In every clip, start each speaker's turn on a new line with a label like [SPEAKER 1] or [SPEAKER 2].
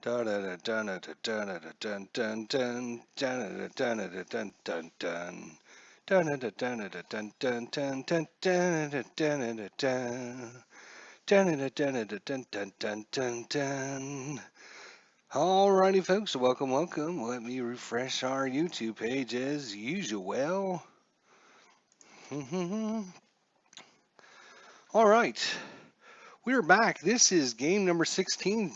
[SPEAKER 1] Dun dun dun dun dun dun dun dun dun dun dun dun dun dun. Dun dun dun dun dun dun dun dun dun dun dun. Dun dun dun dun dun dun dun dun. Alrighty, folks, welcome. Let me refresh our YouTube page as usual. All right, we're back. This is game number 16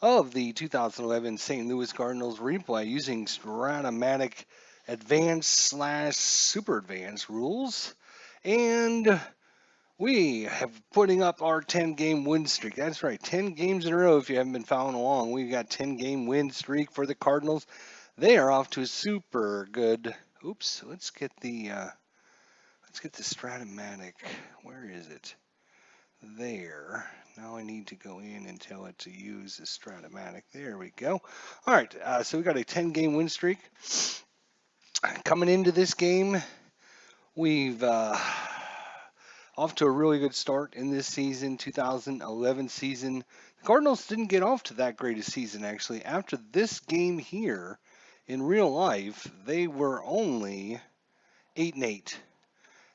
[SPEAKER 1] of the 2011 St. Louis Cardinals replay using Stratomatic Advanced / Super Advanced rules. And we have putting up our 10-game win streak. That's right, 10 games in a row. If you haven't been following along, we've got 10-game win streak for the Cardinals. They are off to a super good. Oops, let's get the Stratomatic. Where is it? There. Now I need to go in and tell it to use the Stratomatic. There we go. All right, so we got a 10-game win streak. Coming into this game, we've off to a really good start in this season, 2011 season. The Cardinals didn't get off to that great a season, actually. After this game here, in real life, they were only 8-8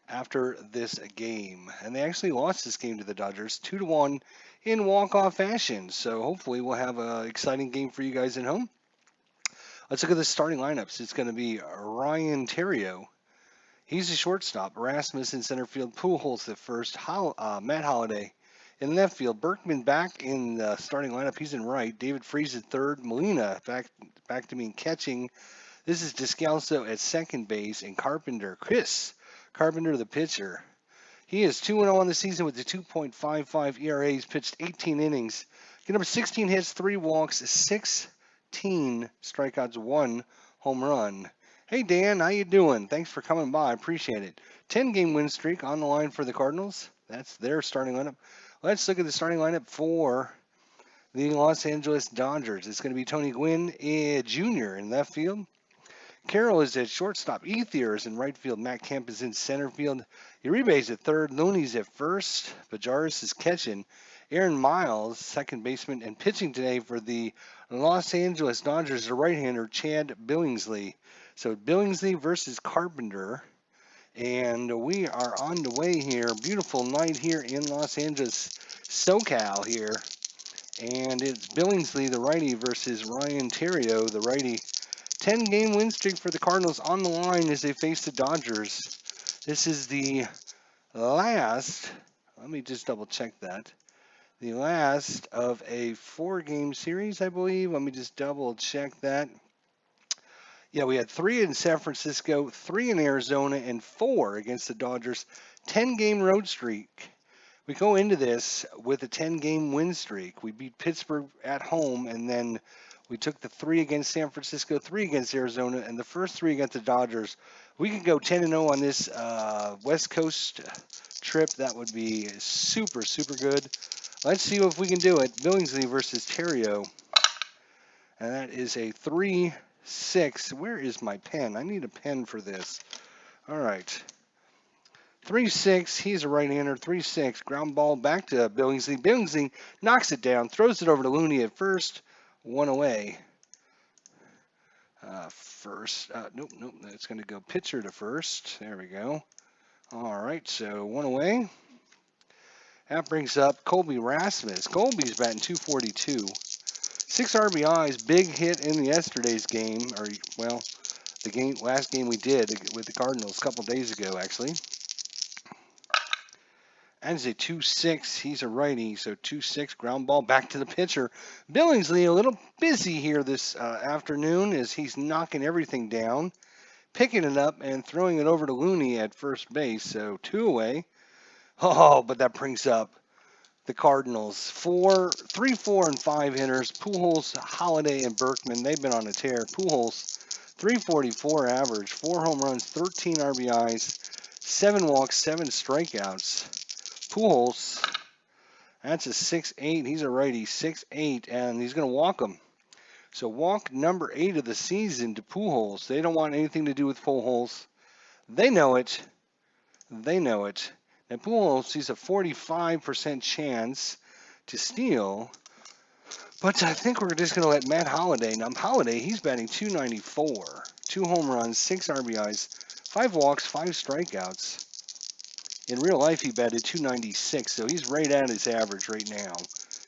[SPEAKER 1] after this game. And they actually lost this game to the Dodgers 2-1 in walk-off fashion. So hopefully we'll have an exciting game for you guys at home. Let's look at the starting lineups. It's going to be Ryan Theriot. He's a shortstop. Rasmus in center field. Pujols at first. Matt Holliday in left field. Berkman back in the starting lineup. He's in right. David Freese at third. Molina back to me in catching. This is Descalso at second base. And Chris Carpenter, the pitcher. He is 2-0 on the season with the 2.55 ERA. He's pitched 18 innings. Get up 16 hits, 3 walks, 16 strikeouts, 1 home run. Hey Dan, how you doing? Thanks for coming by. I appreciate it. 10-game win streak on the line for the Cardinals. That's their starting lineup. Let's look at the starting lineup for the Los Angeles Dodgers. It's going to be Tony Gwynn Jr. in left field. Carroll is at shortstop. Ethier is in right field. Matt Kemp is in center field. Uribe is at third. Looney's at first. Bajaris is catching. Aaron Miles, second baseman, and pitching today for the Los Angeles Dodgers, the right-hander Chad Billingsley. So Billingsley versus Carpenter. And we are on the way here. Beautiful night here in Los Angeles, SoCal here. And it's Billingsley, the righty, versus Ryan Theriot, the righty. 10-game win streak for the Cardinals on the line as they face the Dodgers. This is the last, let me just double check that, the last of a 4-game series, I believe. Let me just double check that. Yeah, we had 3 in San Francisco, 3 in Arizona, and 4 against the Dodgers. 10-game road streak. We go into this with a 10-game win streak. We beat Pittsburgh at home, and then we took the 3 against San Francisco, 3 against Arizona, and the first 3 against the Dodgers. We could go 10-0 on this West Coast trip. That would be super, super good. Let's see if we can do it. Billingsley versus Theriot. And that is a 3-6. Where is my pen? I need a pen for this. All right. 3-6. He's a right-hander. 3-6. Ground ball back to Billingsley. Billingsley knocks it down, throws it over to Looney at first. 1 away. Nope. It's going to go pitcher to first. There we go. All right, so 1 away. That brings up Colby Rasmus. Colby's batting .242. 6 RBIs. Big hit in yesterday's game, or well, the last game we did with the Cardinals a couple days ago, actually. And it's a 2-6. He's a righty, so 2-6. Ground ball back to the pitcher. Billingsley a little busy here this afternoon as he's knocking everything down, picking it up, and throwing it over to Looney at first base. So 2 away. Oh, but that brings up the Cardinals. 3, 4, and 5 hitters. Pujols, Holliday, and Berkman. They've been on a tear. Pujols, 344 average, 4 home runs, 13 RBIs, 7 walks, 7 strikeouts. Pujols, that's a 6-8. He's a righty, 6-8, and he's going to walk him. So walk number 8 of the season to Pujols. They don't want anything to do with Pujols. They know it. They know it. And Pujols sees a 45% chance to steal But I think we're just going to let Matt Holliday. Now, Holliday, he's batting 294. 2 home runs, 6 RBIs, 5 walks, 5 strikeouts. In real life, he batted 296, so he's right at his average right now.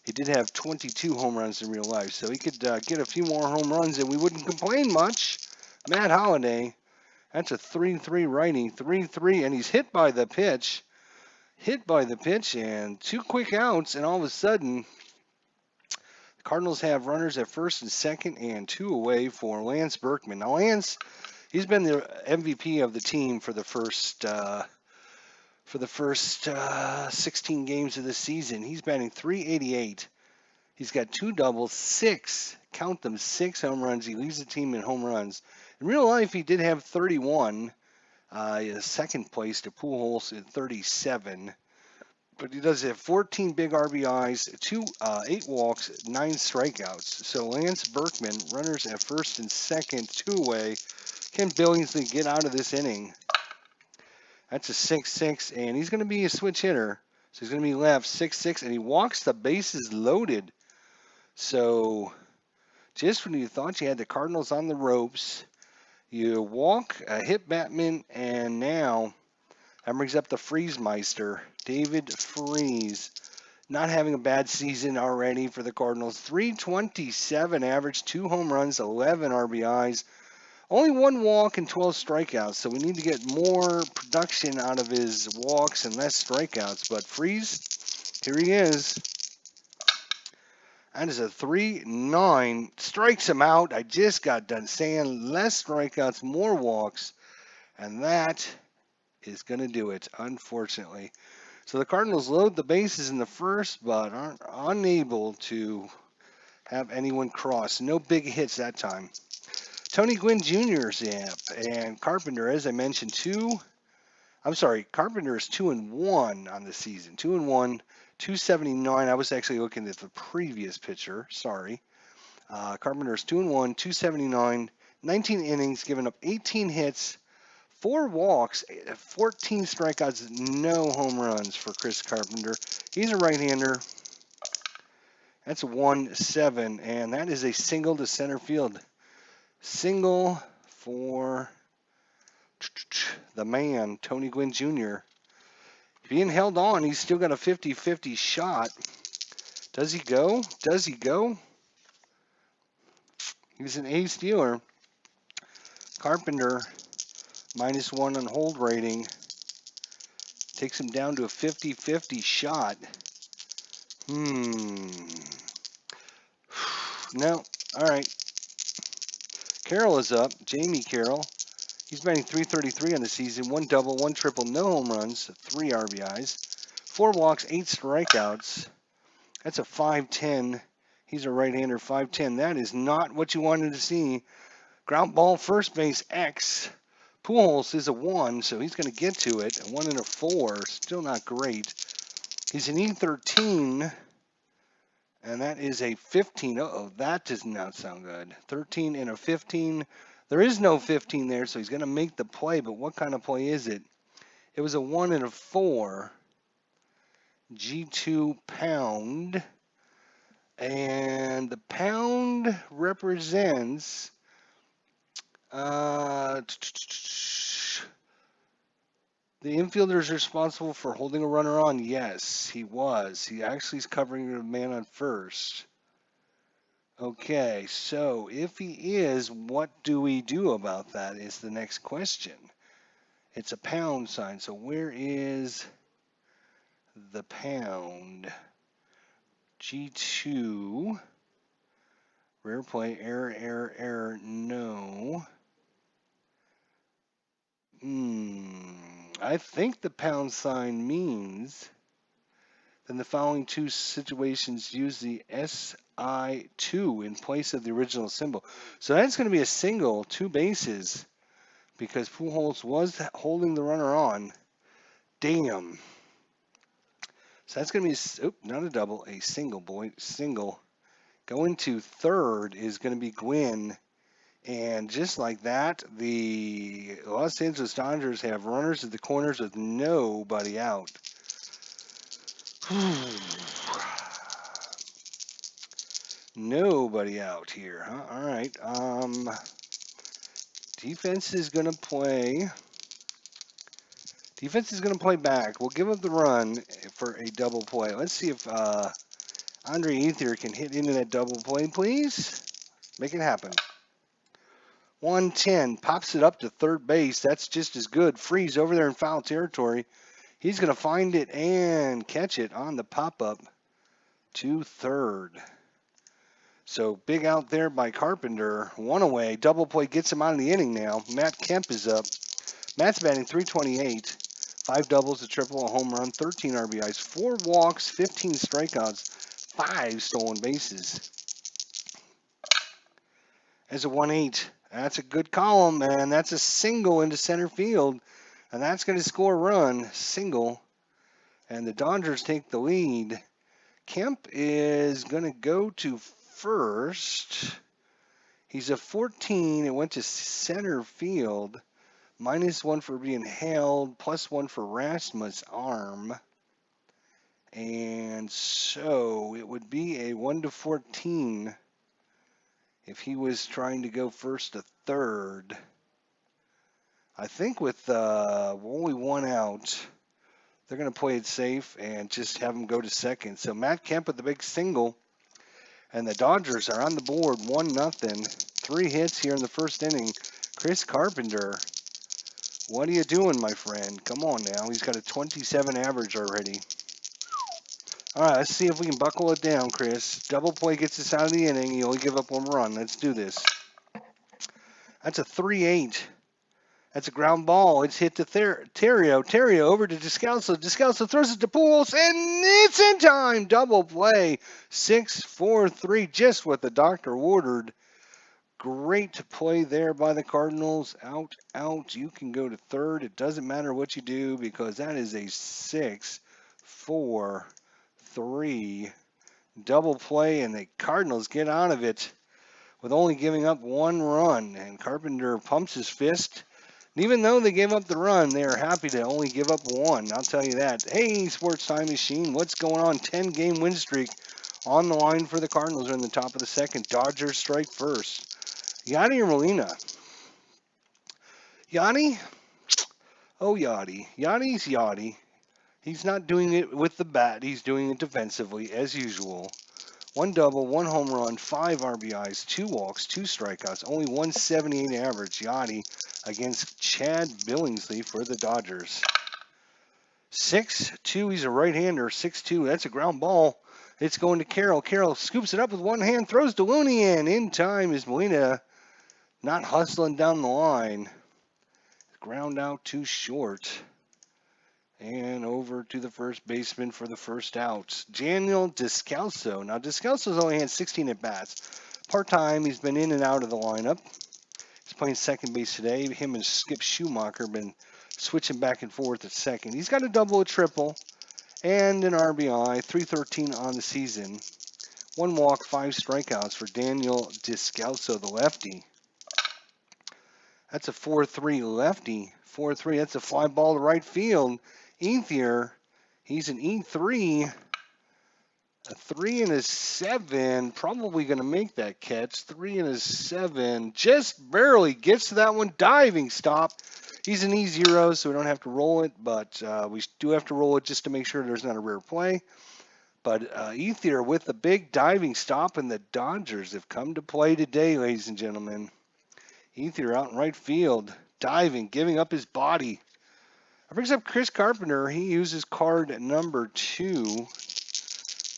[SPEAKER 1] He did have 22 home runs in real life, so he could get a few more home runs and we wouldn't complain much. Matt Holliday, that's a 3-3 righty, 3-3, and he's hit by the pitch. Hit by the pitch and 2 quick outs, and all of a sudden, the Cardinals have runners at first and second and 2 away for Lance Berkman. Now, Lance, he's been the MVP of the team for the first 16 games of the season. He's batting 388. He's got 2 doubles, 6, count them, 6 home runs. He leads the team in home runs. In real life, he did have 31. Second place to Pujols at 37. But he does have 14 big RBIs, 8 walks, 9 strikeouts. So Lance Berkman, runners at first and second, 2 away. Can Billingsley get out of this inning? That's a 6-6, and he's going to be a switch hitter. So he's going to be left 6-6, and he walks the bases loaded. So just when you thought you had the Cardinals on the ropes, you walk, hit Batman, and now that brings up the Freeze-meister, David Freese. Not having a bad season already for the Cardinals. 327 average, 2 home runs, 11 RBIs. Only 1 walk and 12 strikeouts, so we need to get more production out of his walks and less strikeouts. But Freeze, here he is. That is a 3-9. Strikes him out. I just got done saying less strikeouts, more walks, and that is going to do it, unfortunately. So the Cardinals load the bases in the first, but aren't unable to have anyone cross. No big hits that time. Tony Gwynn Jr.'s up, and Carpenter, as I mentioned, Carpenter is 2-1 on the season. 2-1, 279. I was actually looking at the previous pitcher. Sorry. Carpenter is 2-1, 279, 19 innings, giving up 18 hits, 4 walks, 14 strikeouts, no home runs for Chris Carpenter. He's a right-hander. That's a 1-7, and that is a single to center field. Single for the man, Tony Gwynn Jr. Being held on, he's still got a 50-50 shot. Does he go? Does he go? He's an A stealer. Carpenter, -1 on hold rating. Takes him down to a 50-50 shot. No. All right. Carroll is up. Jamie Carroll. He's batting 333 on the season. 1 double, 1 triple, no home runs, 3 RBIs, 4 walks, 8 strikeouts. That's a 5-10. He's a right-hander, 5-10. That is not what you wanted to see. Ground ball, first base, X. Pujols is a 1, so he's going to get to it. A 1 and a 4, still not great. He's an E13. And that is a 15. Uh-oh, that does not sound good. 13 and a 15. There is no 15 there, so he's going to make the play. But what kind of play is it? It was a 1 and a 4. G2 pound. And the pound represents... the infielder is responsible for holding a runner on. Yes, he was. He actually is covering the man on first. Okay, so if he is, what do we do about that is the next question. It's a pound sign. So where is the pound? G2. Rare play. Error, error, error. No. I think the pound sign means then the following 2 situations use the SI2 in place of the original symbol. So that's going to be a single, 2 bases, because Pujols was holding the runner on. Damn. So that's going to be, not a double, a single, boy, single. Going to third is going to be Gwynn. And just like that, the Los Angeles Dodgers have runners at the corners with nobody out. Nobody out here, huh? All right. Defense is going to play. Defense is going to play back. We'll give up the run for a double play. Let's see if Andre Ethier can hit into that double play, please. Make it happen. 110. Pops it up to third base. That's just as good. Freeze over there in foul territory. He's going to find it and catch it on the pop-up to third. So big out there by Carpenter. One away. Double play gets him out of the inning now. Matt Kemp is up. Matt's batting .328. 5 doubles, a triple, a home run, 13 RBIs, 4 walks, 15 strikeouts, 5 stolen bases. As a 1-8. That's a good column, and that's a single into center field. And that's going to score a run. Single. And the Dodgers take the lead. Kemp is going to go to first. He's a 14. It went to center field. -1 for being held, +1 for Rasmus' arm. And so it would be a 1-14 if he was trying to go first to third. I think with only one out, they're going to play it safe and just have him go to second. So Matt Kemp with the big single. And the Dodgers are on the board 1-0. 3 hits here in the first inning. Chris Carpenter. What are you doing, my friend? Come on now. He's got a 27 average already. All right, let's see if we can buckle it down, Chris. Double play gets us out of the inning. You only give up 1 run. Let's do this. That's a 3-8. That's a ground ball. It's hit to Terrio. Terrio over to Descalso. Descalso throws it to Pujols, and it's in time. Double play. 6-4-3, just what the doctor ordered. Great play there by the Cardinals. Out, out. You can go to third. It doesn't matter what you do because that is a 6-4-3 double play, and the Cardinals get out of it with only giving up 1 run. And Carpenter pumps his fist. And even though they gave up the run, they are happy to only give up 1. I'll tell you that. Hey, Sports Time Machine, what's going on? 10-game win streak on the line for the Cardinals. Are in the top of the second. Dodgers strike first. Yadi or Molina? Yadi? Oh, Yadi. Yadi's Yadi. He's not doing it with the bat. He's doing it defensively, as usual. 1 double, 1 home run, 5 RBIs, 2 walks, 2 strikeouts, only 178 average. Yadi against Chad Billingsley for the Dodgers. 6-2. He's a right-hander. 6-2. That's a ground ball. It's going to Carroll. Carroll scoops it up with 1 hand, throws to Looney in time is Molina. Not hustling down the line. Ground out too short. And over to the first baseman for the first out. Daniel Descalso. Now, Descalso's only had 16 at-bats. Part-time, he's been in and out of the lineup. He's playing second base today. Him and Skip Schumacher have been switching back and forth at second. He's got a double, a triple, and an RBI. .313 on the season. 1 walk, 5 strikeouts for Daniel Descalso, the lefty. That's a 4-3 lefty. 4-3. That's a fly ball to right field. Ethier, he's an E3. A 3 and a 7. Probably going to make that catch. 3 and a 7. Just barely gets to that one. Diving stop. He's an E0, so we don't have to roll it. But we do have to roll it just to make sure there's not a rare play. But Ethier with the big diving stop, and the Dodgers have come to play today, ladies and gentlemen. Ethier out in right field, diving, giving up his body. That brings up Chris Carpenter. He uses card number 2.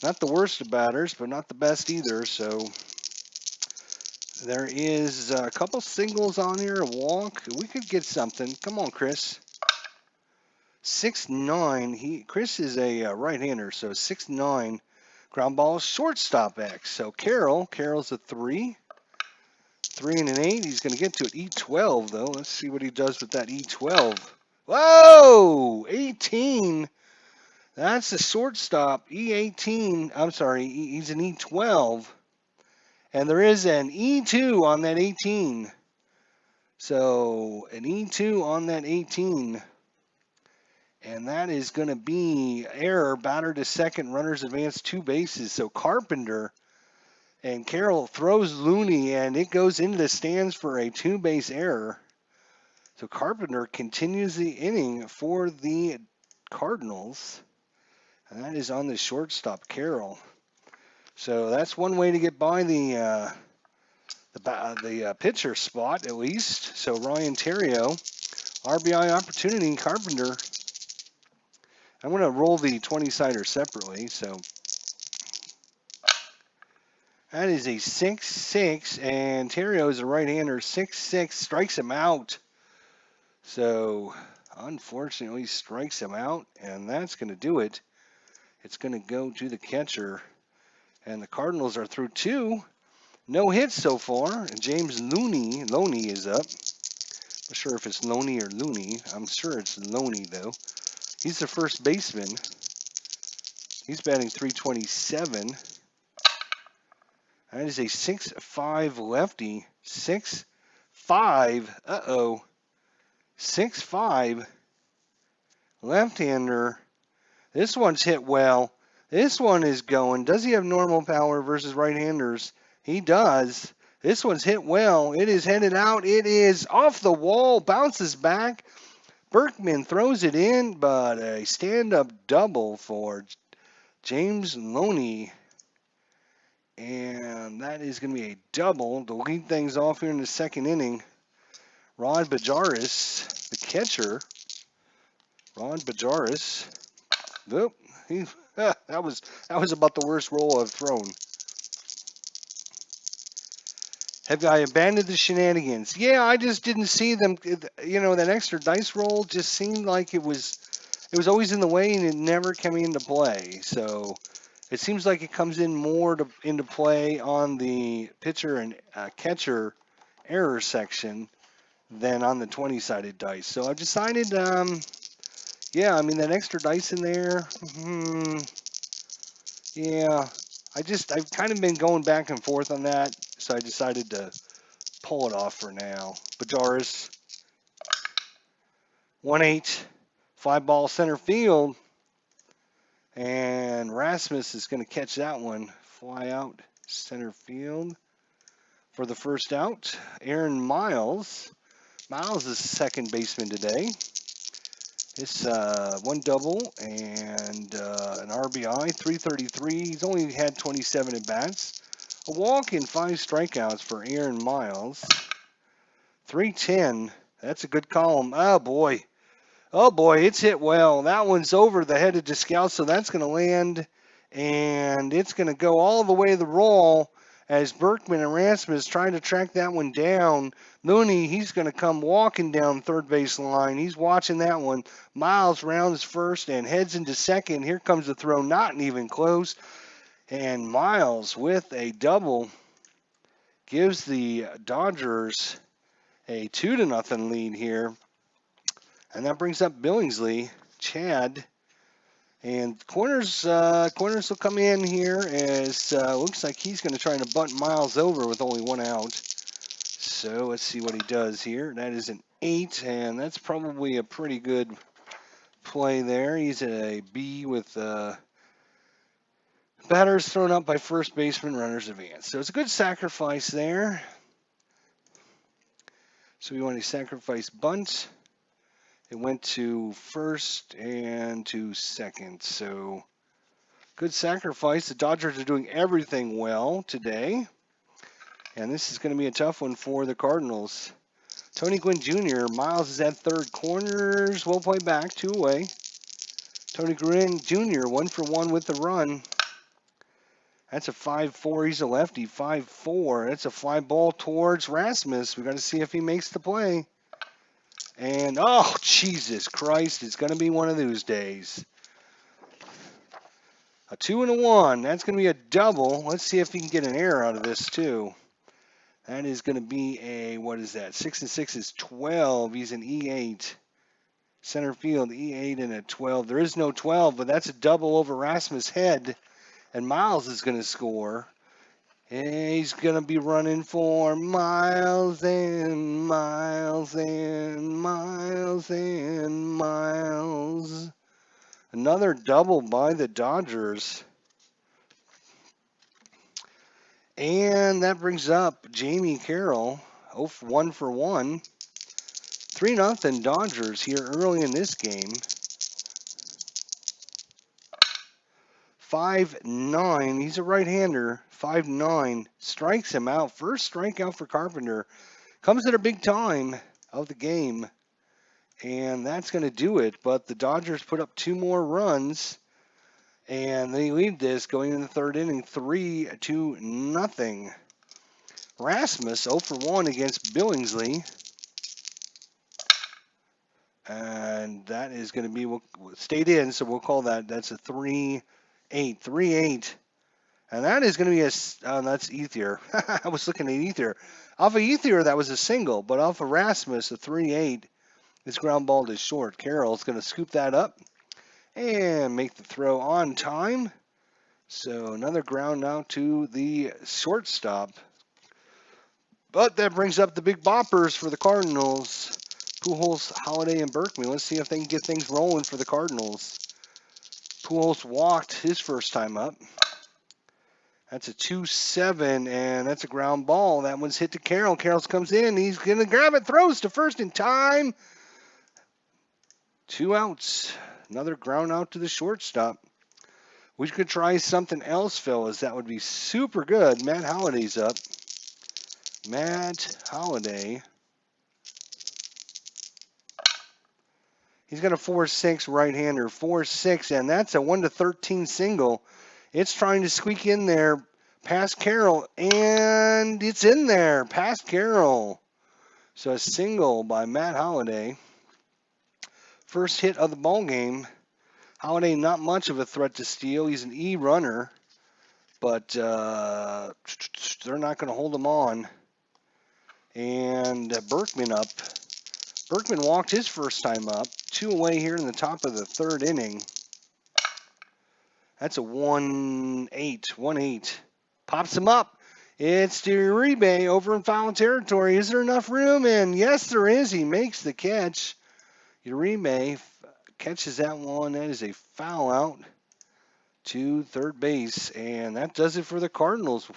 [SPEAKER 1] Not the worst of batters, but not the best either. So there is a couple singles on here, a walk. We could get something. Come on, Chris. 6'9". Chris is a right-hander, so 6'9". Ground ball, shortstop X. So Carroll's a 3. 3 and an 8. He's going to get to it. E12, though. Let's see what he does with that E12. Whoa! 18. That's the shortstop. E18. I'm sorry. He's an E12. And there is an E2 on that 18. So an E2 on that 18. And that is going to be error. Batter to second. Runners advance 2 bases. So Carpenter And Carroll throws Looney, and it goes into the stands for a two-base error. So Carpenter continues the inning for the Cardinals, and that is on the shortstop, Carroll. So that's one way to get by the pitcher spot, at least. So Ryan Theriot, RBI opportunity, Carpenter. I'm going to roll the 20-sider separately. So that is a 6-6, and Theriot is a right-hander. 6-6, strikes him out. So unfortunately, strikes him out, and that's going to do it. It's going to go to the catcher, and the Cardinals are through 2. No hits so far. And James Loney is up. Not sure if it's Loney or Looney. I'm sure it's Loney, though. He's the first baseman. He's batting .327. That is a 6'5" lefty. 6'5". Uh-oh. 6'5" left-hander. This one's hit well. This one is going. Does he have normal power versus right-handers? He does. This one's hit well. It is headed out. It is off the wall. Bounces back. Berkman throws it in, but a stand-up double for James Loney. And that is going to be a double to lead things off here in the second inning. Rod Bajaris, the catcher. Rod Bajaris. Nope. That was about the worst roll I've thrown. Have I abandoned the shenanigans? Yeah, I just didn't see them. You know, that extra dice roll just seemed like it was always in the way, and it never came into play. So it seems like it comes in more into play on the pitcher and catcher error section than on the 20-sided dice. So I've decided, yeah, I mean, that extra dice in there, yeah, I've kind of been going back and forth on that, so I decided to pull it off for now. Bajaris, 1-8, 5-ball center field, and Rasmus is going to catch that one, fly out center field for the first out. Aaron Miles is second baseman today. It's one double and an RBI, .333. He's only had 27 at-bats. A walk and 5 strikeouts for Aaron Miles. .310. That's a good column. Oh, boy. Oh, boy, it's hit well. That one's over the head of Descalso, so that's going to land, and it's going to go all the way to the roll as Berkman and Rasmus trying to track that one down. Looney, he's going to come walking down third base line. He's watching that one. Miles rounds first and heads into second. Here comes the throw, not even close. And Miles with a double gives the Dodgers a 2-0 lead here. And that brings up Billingsley, Chad. And Corners will come in here as looks like he's going to try to bunt Miles over with only 1 out. So let's see what he does here. That is an 8, and that's probably a pretty good play there. He's at a B with batters thrown up by first baseman, runners advance. So it's a good sacrifice there. So we want to sacrifice bunt. It went to first and to second. So good sacrifice. The Dodgers are doing everything well today. And this is going to be a tough one for the Cardinals. Tony Gwynn Jr., Miles is at third. Corners will play back, 2 away. Tony Gwynn Jr., 1 for 1 with the run. That's a 5-4. He's a lefty, 5-4. That's a fly ball towards Rasmus. We got to see if he makes the play. And, oh, Jesus Christ, it's going to be one of those days. A 2 and a 1. That's going to be a double. Let's see if he can get an error out of this, too. That is going to be a, what is that? 6 and 6 is 12. He's an E8. Center field, E8 and a 12. There is no 12, but that's a double over Rasmus' head. And Miles is going to score. And he's going to be running for Miles and Miles and Miles and Miles. Another double by the Dodgers. And that brings up Jamie Carroll, 1 for 1. 3-0 Dodgers here early in this game. 5-9. He's a right-hander. 5-9. Strikes him out. First strikeout for Carpenter. Comes at a big time of the game. And that's going to do it. But the Dodgers put up 2 more runs. And they lead this going in the 3rd inning 3-0. Rasmus 0 for 1 against Billingsley. And that is going to be, stayed in, so we'll call that's a 3-8. 3-8. And that is going to be that's Ethier. I was looking at Ethier. Off of Ethier, that was a single, but off of Rasmus, a 3-8. This ground ball is short. Carroll's going to scoop that up and make the throw on time. So another ground out to the shortstop. But that brings up the big boppers for the Cardinals. Pujols, Holiday, and Berkman. Let's see if they can get things rolling for the Cardinals. Pujols walked his first time up. That's a 2-7, and that's a ground ball. That one's hit to Carroll. Carroll comes in. He's going to grab it, throws to first in time. 2 outs. Another ground out to the shortstop. We could try something else, fellas. That would be super good. Matt Holliday's up. Matt Holliday. He's got a 4-6 right-hander, 4-6, and that's a 1-13 single. It's trying to squeak in there past Carroll, and it's in there past Carroll. So a single by Matt Holliday. First hit of the ball game. Holliday not much of a threat to steal. He's an E runner, but they're not going to hold him on. And Berkman up. Berkman walked his first time up. 2 away here in the top of the 3rd inning. That's a 1-8. Pops him up. It's Uribe over in foul territory. Is there enough room? And yes, there is. He makes the catch. Uribe catches that one. That is a foul out to third base. And that does it for the Cardinals.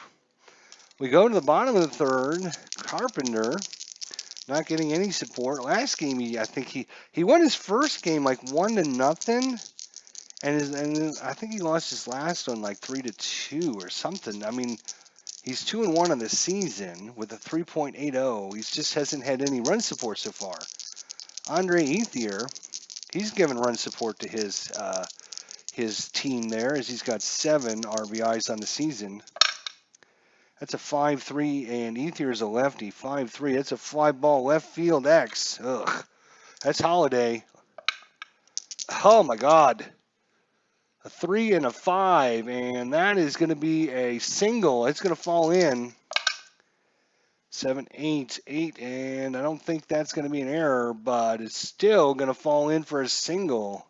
[SPEAKER 1] We go to the bottom of the 3rd. Carpenter not getting any support. Last game, I think he won his first game like 1-0. And I think he lost his last one like 3-2 or something. I mean, he's 2-1 on the season with a 3.80. He just hasn't had any run support so far. Andre Ethier, he's given run support to his team there as he's got 7 RBIs on the season. That's a 5-3, and Ethier's a lefty. 5-3. That's a fly ball left field X. Ugh. That's Holiday. Oh my God. A 3 and a 5, and that is going to be a single. It's going to fall in. 7-8, 8, and I don't think that's going to be an error, but it's still going to fall in for a single.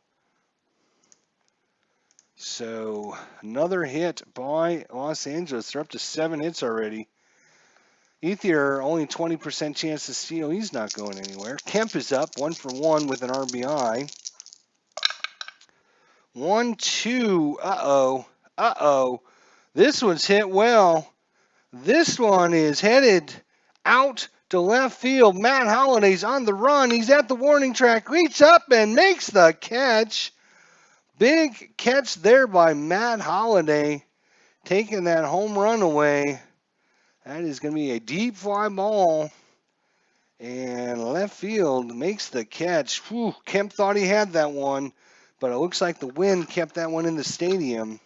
[SPEAKER 1] So another hit by Los Angeles. They're up to 7 hits already. Ethier, only 20% chance to steal. He's not going anywhere. Kemp is up 1 for 1 with an RBI. 1-2. Uh-oh. This one's hit well. This one is headed out to left field. Matt Holliday's on the run. He's at the warning track. Reaches up and makes the catch. Big catch there by Matt Holliday, taking that home run away. That is going to be a deep fly ball. And left field makes the catch. Whew, Kemp thought he had that one, but it looks like the wind kept that one in the stadium.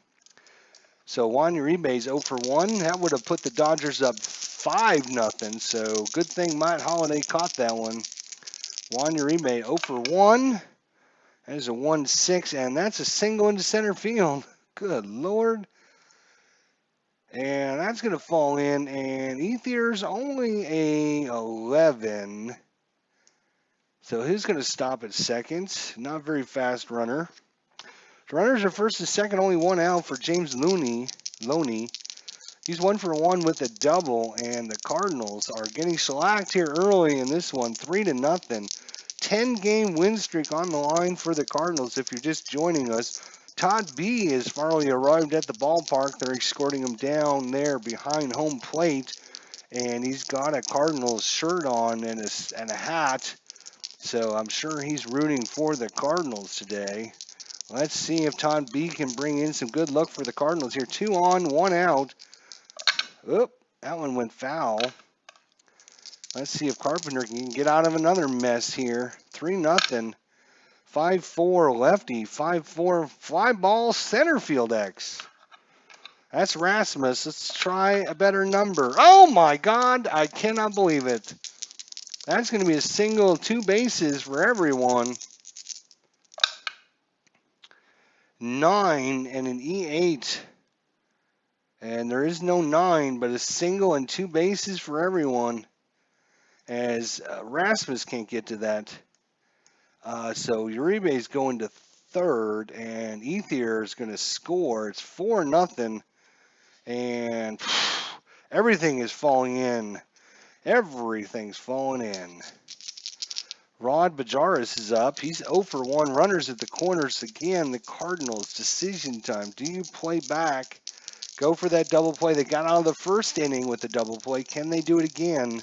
[SPEAKER 1] So Juan Uribe's 0 for 1. That would have put the Dodgers up 5-0. So good thing Matt Holliday caught that one. Juan Uribe 0 for 1. That is a 1-6, and that's a single into center field. Good Lord. And that's going to fall in, and Ethier's only a 11. So he's going to stop at second. Not very fast runner. The runners are first and second, only 1 out for James Loney. He's 1 for 1 with a double, and the Cardinals are getting shellacked here early in this one, 3-0. 10-game win streak on the line for the Cardinals. If you're just joining us, Todd B has finally arrived at the ballpark. They're escorting him down there behind home plate, and he's got a Cardinals shirt on and a hat. So I'm sure he's rooting for the Cardinals today. Let's see if Todd B can bring in some good luck for the Cardinals here. 2 on, 1 out. Oop, that one went foul. Let's see if Carpenter can get out of another mess here. 3-0. 5-4 lefty. 5-4 fly ball center field X. That's Rasmus. Let's try a better number. Oh my God, I cannot believe it. That's going to be a single, 2 bases for everyone. 9 and an E8. And there is no 9, but a single and 2 bases for everyone. As Rasmus can't get to that. So Uribe is going to third, and Ethier is going to score. It's 4-0, and everything is falling in. Everything's falling in. Rod Bajaris is up. He's 0 for 1. Runners at the corners again. The Cardinals, decision time. Do you play back? Go for that double play. They got out of the first inning with the double play. Can they do it again?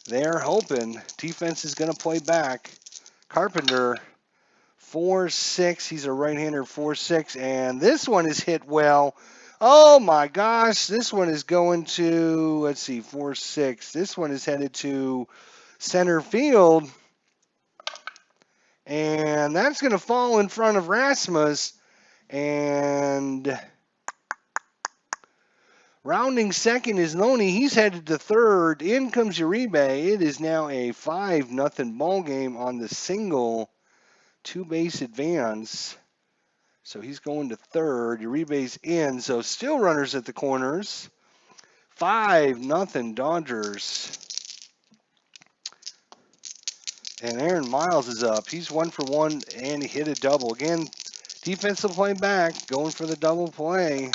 [SPEAKER 1] They're hoping. Defense is going to play back. Carpenter, 4-6. He's a right-hander, 4-6. And this one is hit well. Oh, my gosh. This one is going to, let's see, 4-6. This one is headed to center field. And that's going to fall in front of Rasmus. And rounding second is Loney. He's headed to third. In comes Uribe. It is now a 5-0 ball game on the single 2-base advance. So he's going to third. Uribe's in. So still runners at the corners. 5-0 Dodgers. And Aaron Miles is up. He's 1 for 1 and he hit a double. Again, defensive play back, going for the double play.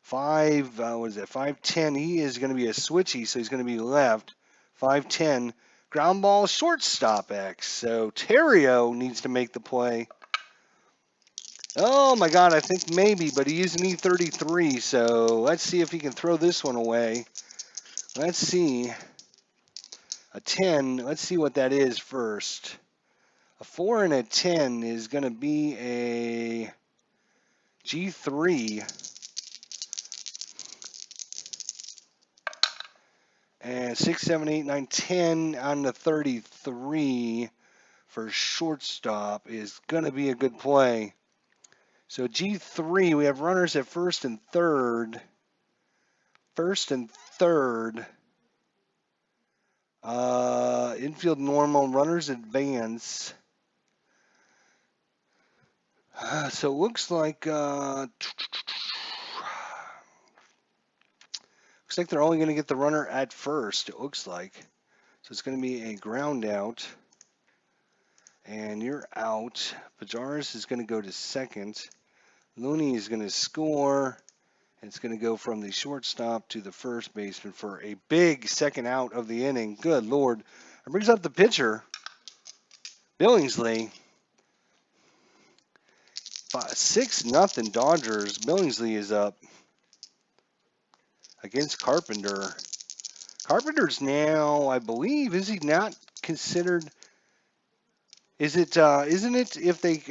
[SPEAKER 1] 5'10". He is going to be a switchy, so he's going to be left. 5'10". Ground ball, shortstop X. So Terrio needs to make the play. Oh my God, I think maybe, but he used an E33, so let's see if he can throw this one away. Let's see. A 10, let's see what that is first. A 4 and a 10 is going to be a G3. And 6, 7, 8, 9, 10 on the 33 for shortstop is going to be a good play. So G3, we have runners at first and third. First and third. Infield normal, runners advance. So it looks like they're only going to get the runner at first. It looks like. So it's going to be a ground out, and you're out. Pajaris is going to go to second. Looney is going to score. And it's going to go from the shortstop to the first baseman for a big second out of the inning. Good Lord. That brings up the pitcher, Billingsley. 6-0 Dodgers. Billingsley is up against Carpenter. Carpenter's now, I believe, is he not considered? Is it? Isn't it if they?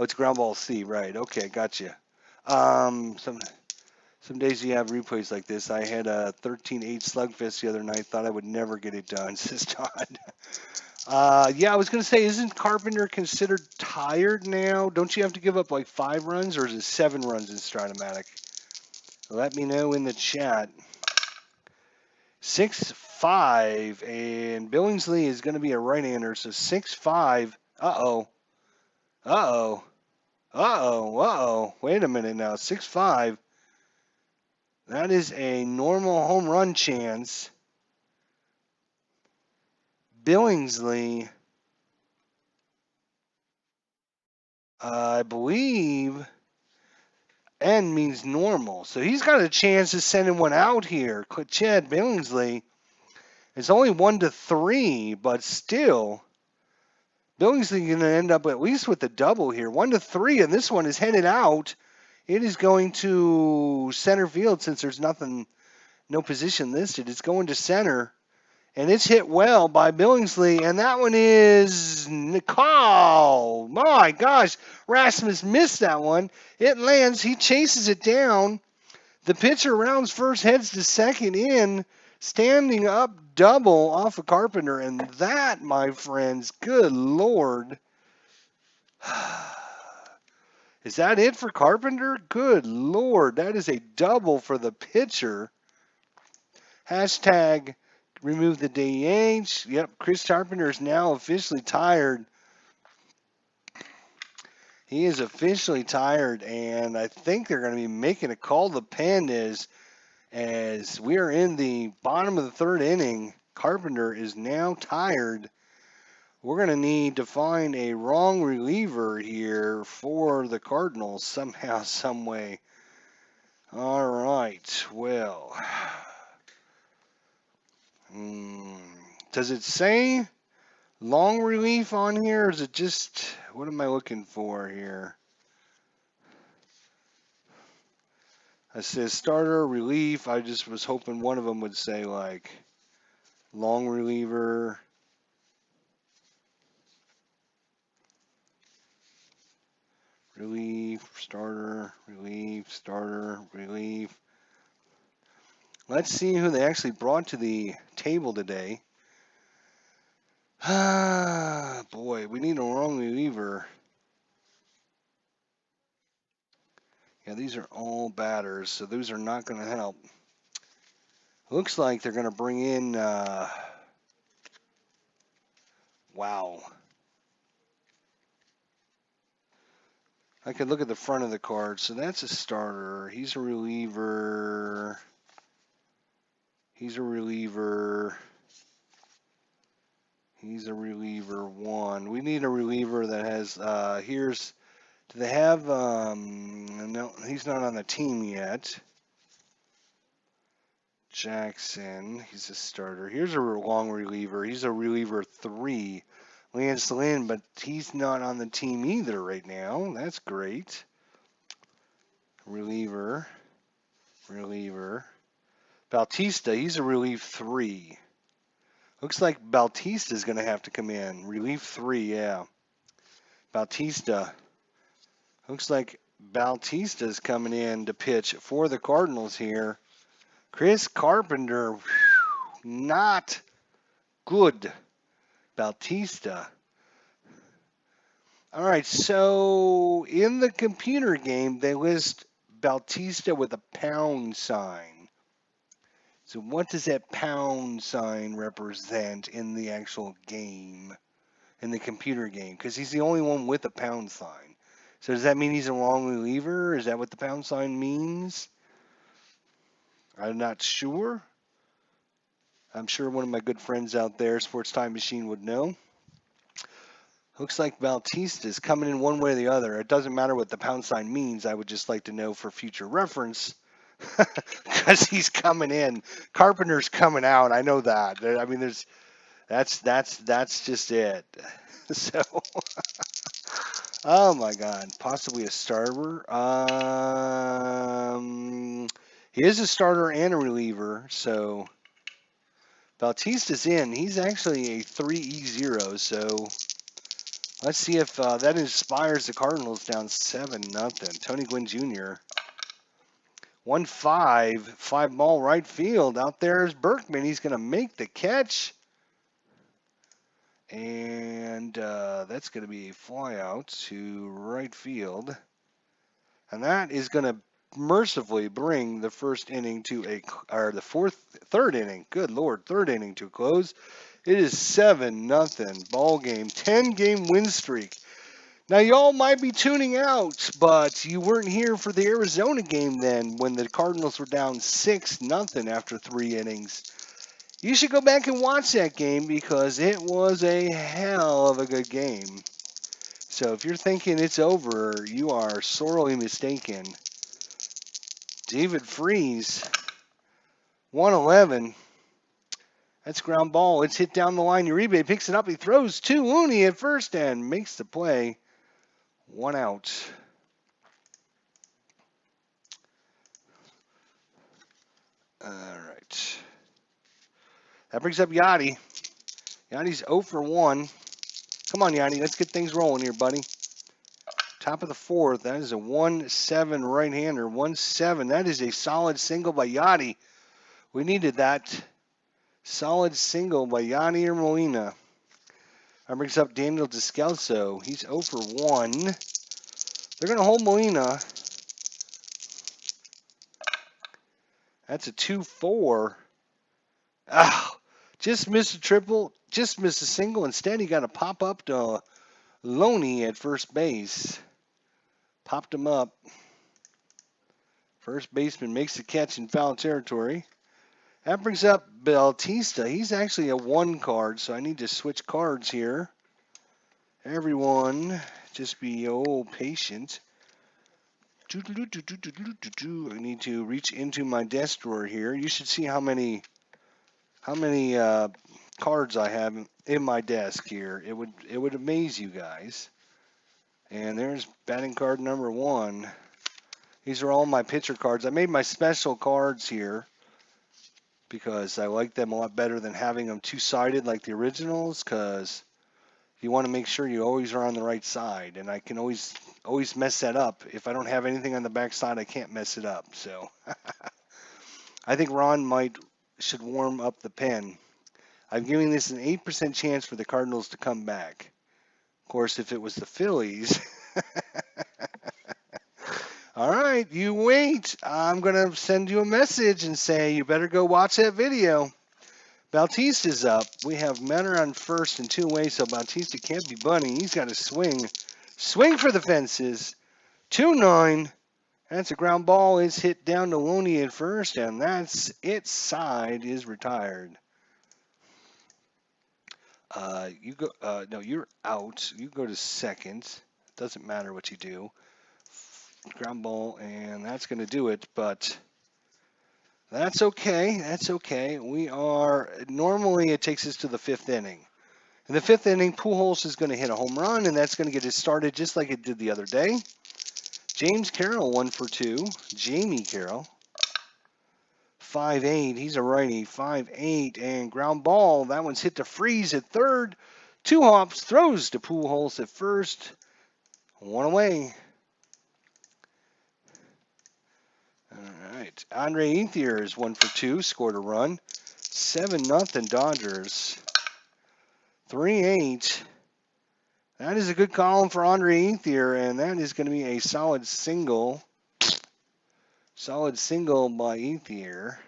[SPEAKER 1] Oh, it's ground ball C, right? Okay, gotcha. Some days you have replays like this. I had a 13-8 slugfest the other night. Thought I would never get it done, says Todd. Yeah, I was going to say, isn't Carpenter considered tired now? Don't you have to give up like 5 runs, or is it 7 runs in Stratomatic? Let me know in the chat. 6-5, and Billingsley is going to be a right-hander, so 6-5. Uh-oh. Uh-oh. Uh-oh. Uh-oh. Wait a minute now. 6-5. That is a normal home run chance. Billingsley, I believe, N means normal. So he's got a chance of sending one out here. Chad Billingsley. It's only 1-3, but still, Billingsley going to end up at least with the double here. 1-3, and this one is headed out. It is going to center field since there's nothing, no position listed. It's going to center, and it's hit well by Billingsley, and that one is Nicole. My gosh, Rasmus missed that one. It lands. He chases it down. The pitcher rounds first, heads to second in, standing up double off of Carpenter, and that, my friends, good Lord. Is that it for Carpenter? Good Lord, that is a double for the pitcher. Hashtag remove the DH. Yep, Chris Carpenter is now officially tired. He is officially tired, and I think they're going to be making a call to pen as we are in the bottom of the third inning. Carpenter is now tired. We're going to need to find a wrong reliever here for the Cardinals somehow, some way. All right, well. Does it say long relief on here, or is it just, what am I looking for here? It says starter, relief. I just was hoping one of them would say like long reliever. Relief, starter, relief. Let's see who they actually brought to the table today. Ah, boy, we need a wrong reliever. Yeah, these are all batters, so those are not going to help. Looks like they're going to bring in, wow. I could look at the front of the card. So that's a starter. He's a reliever. He's a reliever. He's a reliever one. We need a reliever that has, here's, do they have, no, he's not on the team yet. Jackson, he's a starter. Here's a long reliever. He's a reliever 3. Lance Lynn, but he's not on the team either right now. That's great. Reliever. Bautista, he's a relief 3. Looks like Bautista's going to have to come in. Relief 3, yeah. Bautista. Looks like Bautista's coming in to pitch for the Cardinals here. Chris Carpenter, not good. Bautista. All right, so in the computer game, they list Bautista with a pound sign. So what does that pound sign represent in the actual game, in the computer game? Because he's the only one with a pound sign. So does that mean he's a long reliever? Is that what the pound sign means? I'm not sure. I'm sure one of my good friends out there, Sports Time Machine, would know. Looks like Bautista is coming in one way or the other. It doesn't matter what the pound sign means. I would just like to know for future reference because he's coming in. Carpenter's coming out. I know that. I mean, that's just it. So, oh my God, possibly a starter. He is a starter and a reliever. So Bautista's in. He's actually a 3-0. So. Let's see if that inspires the Cardinals down 7-0. Tony Gwynn Jr. 1-5, 5-ball right field. Out there is Berkman. He's going to make the catch. And that's going to be a fly out to right field. And that is going to mercifully bring the first inning to third inning. Good Lord, third inning to a close. It is 7-0 ball game, 10-game win streak. Now, y'all might be tuning out, but you weren't here for the Arizona game then when the Cardinals were down 6-0 after 3 innings. You should go back and watch that game because it was a hell of a good game. So if you're thinking it's over, you are sorely mistaken. David Freese, 111. That's ground ball. It's hit down the line. Uribe picks it up. He throws to Looney at first and makes the play. 1 out. All right. That brings up Yachty. Yachty's 0 for 1. Come on, Yachty. Let's get things rolling here, buddy. Top of the 4th. That is a 1-7 right-hander. 1-7. That is a solid single by Yachty. We needed that. Solid single by Yachty or Molina. That brings up Daniel Descalso. He's 0 for 1. They're going to hold Molina. That's a 2-4. Ah, just missed a triple. Just missed a single. Instead, he got a pop up to Loney at first base. Popped him up. First baseman makes the catch in foul territory. That brings up Bautista. He's actually a 1 card, so I need to switch cards here. Everyone, just be patient. I need to reach into my desk drawer here. You should see how many cards I have in my desk here. It would amaze you guys. And there's batting card number 1. These are all my pitcher cards. I made my special cards here because I like them a lot better than having them two-sided like the originals, because you want to make sure you always are on the right side, and I can always mess that up. If I don't have anything on the back side, I can't mess it up. So I think Ron should warm up the pen. I'm giving this an 8% chance for the Cardinals to come back. Of course, if it was the Phillies. All right, you wait. I'm going to send you a message and say you better go watch that video. Bautista's up. We have Menor on first and 2 away, so Bautista can't be bunting. He's got to swing. Swing for the fences. 2-9. That's a ground ball. It's hit down to Loney at first, and that's its side is retired. You go. No, you're out. You go to second. Doesn't matter what you do. Ground ball, and that's going to do it, but that's okay. That's okay. Normally it takes us to the 5th inning. In the 5th inning, Pujols is going to hit a home run, and that's going to get it started just like it did the other day. James Carroll, 1 for 2. Jamie Carroll, 5-8. He's a righty, 5-8, and ground ball. That one's hit to Freeze at third. 2 hops, throws to Pujols at first. 1 away. All right. Andre Ethier is 1 for 2, scored a run. 7-0 Dodgers. 3-8. That is a good column for Andre Ethier, and that is going to be a solid single. Solid single by Ethier.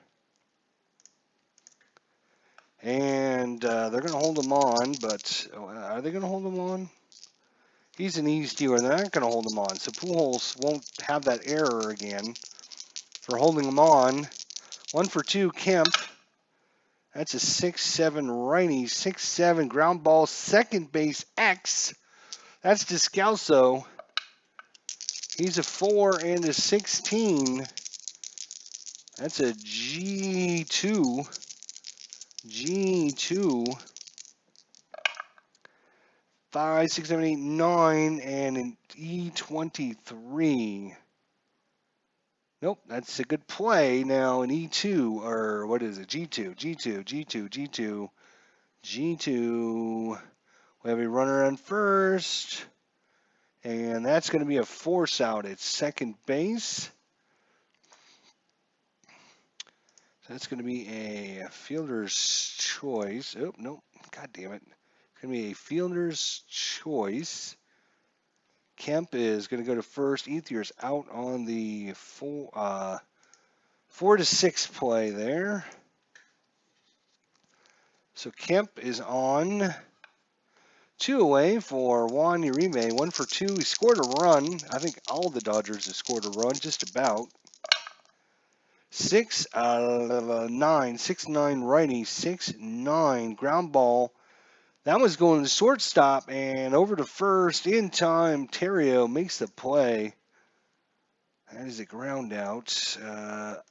[SPEAKER 1] And they're going to hold him on, but are they going to hold him on? He's an E stealer. They're not going to hold him on, so Pujols won't have that error again for holding him on. 1 for 2, Kemp. That's a 6-7 righty, 6-7 ground ball, second base X. That's Descalso. He's a 4 and a 16. That's a G2. G2. 5, 6, 7, 8, 9, and an E23. Nope, that's a good play. Now an E2, or what is it? G2, G2, G2, G2, G2. We have a runner on first, and that's going to be a force out at second base. So that's going to be a fielder's choice. Oh, no, God damn it. It's going to be a fielder's choice. Kemp is going to go to first. Ethier's out on the 4 to 6 play there. So Kemp is on. 2 away for Juan Uribe. 1 for 2. He scored a run. I think all the Dodgers have scored a run, just about. 6-9. 6-9 righty. 6-9 ground ball. That was going to shortstop and over to first in time. Terrio makes the play. That is a ground out.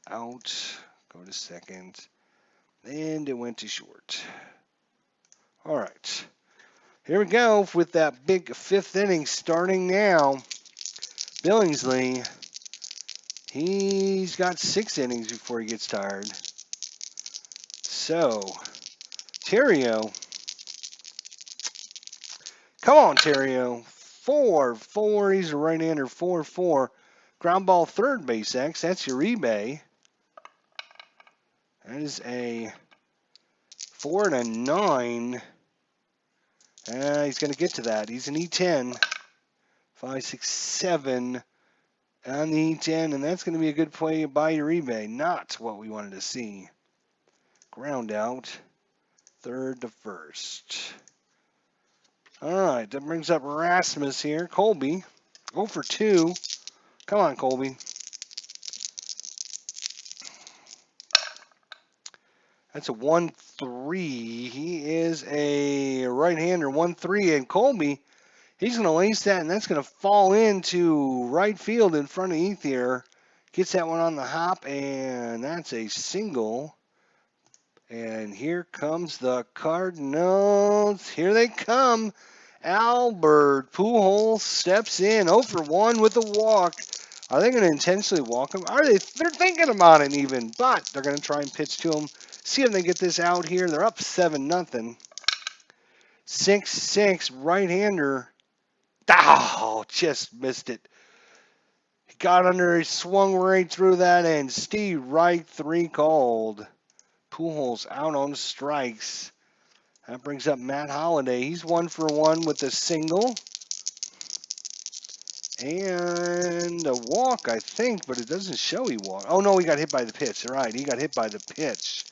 [SPEAKER 1] Out. Go to second. And it went to short. All right. Here we go with that big fifth inning starting now. Billingsley, he's got 6 innings before he gets tired. So, Terrio, come on, Terrio. 4-4, he's a right-hander, 4-4. Ground ball third base X, that's Uribe. That is a 4-9. He's going to get to that. He's an E10. 5, 6, 7 on the E10, and that's going to be a good play by Uribe. Not what we wanted to see. Ground out, third to first. All right, that brings up Rasmus here. Colby, 0 for 2. Come on, Colby. That's a 1-3. He is a right-hander, 1-3, and Colby, he's going to lace that, and that's going to fall into right field in front of Ethier. Gets that one on the hop, and that's a single. And here comes the Cardinals. Here they come. Albert Pujols steps in 0 for 1 with a walk. Are they going to intentionally walk him? Are they? They're thinking about it even, but they're going to try and pitch to him. See if they get this out here. They're up 7-0. 6-6 right-hander. Oh, just missed it. He got under, he swung right through that, and Steve Wright 3 called. Pujols out on strikes. That brings up Matt Holliday. He's 1 for 1 with a single. And a walk, I think, but it doesn't show he walked. Oh, no, he got hit by the pitch. All right, he got hit by the pitch.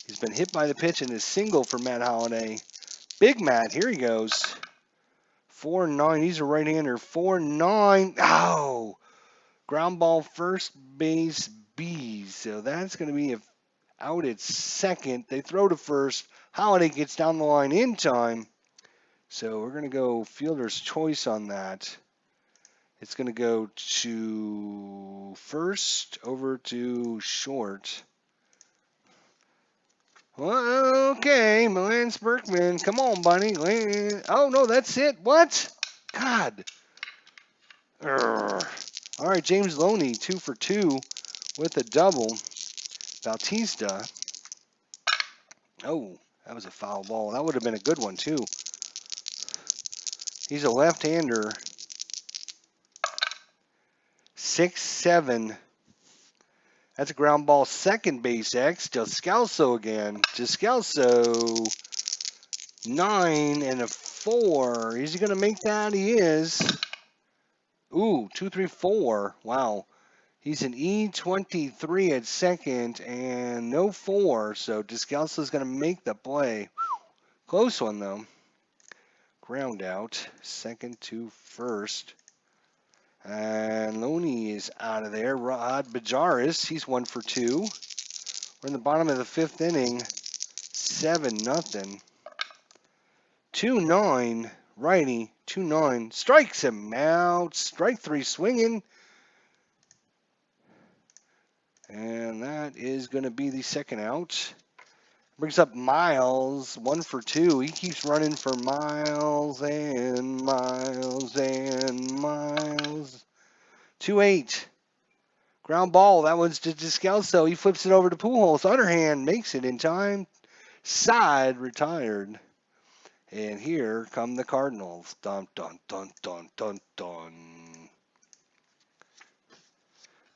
[SPEAKER 1] He's been hit by the pitch in his single for Matt Holliday. Big Matt, here he goes. 4-9, he's a right-hander. 4-9. Oh! Ground ball first base B. So that's going to be out at second. They throw to first. Holliday gets down the line in time. So we're going to go fielder's choice on that. It's going to go to first over to short. Well, okay, Lance Berkman. Come on, buddy. Oh, no, that's it. What? God. Urgh. All right, James Loney, 2 for 2 with a double. Bautista. Oh, that was a foul ball. That would have been a good one, too. He's a left-hander. 6-7. That's a ground ball second base X. Descalso again. Descalso. 9 and a 4. Is he going to make that? He is. Ooh, 2-3-4. Wow. He's an E23 at second and no 4. So Descalso's going to make the play. Close one, though. Ground out. Second to first. And Loney is out of there. Rod Bajaris, he's 1 for 2. We're in the bottom of the 5th inning. 7-0. 2-9. Righty. 2-9. Strikes him out. Strike 3 swinging. And that is going to be the second out. Brings up Miles. 1 for 2. He keeps running for miles and miles and miles. 2-8. Ground ball. That one's to Descalso. He flips it over to Pujols. Underhand makes it in time. Side retired. And here come the Cardinals. Dun, dun, dun, dun, dun, dun.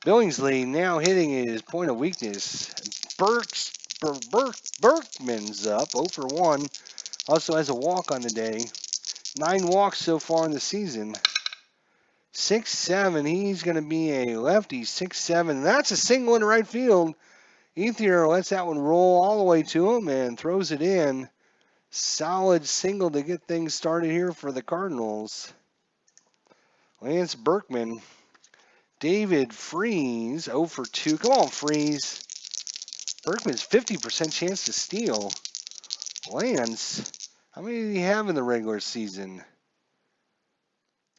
[SPEAKER 1] Billingsley now hitting his point of weakness. Berkman's up 0 for 1. Also has a walk on the day. 9 walks so far in the season. 6-7. He's going to be a lefty. 6-7. That's a single in right field. Ethier lets that one roll all the way to him and throws it in. Solid single to get things started here for the Cardinals. Lance Berkman. David Freese, 0 for 2. Come on, Freese. Berkman's 50% chance to steal. Lance, how many did he have in the regular season?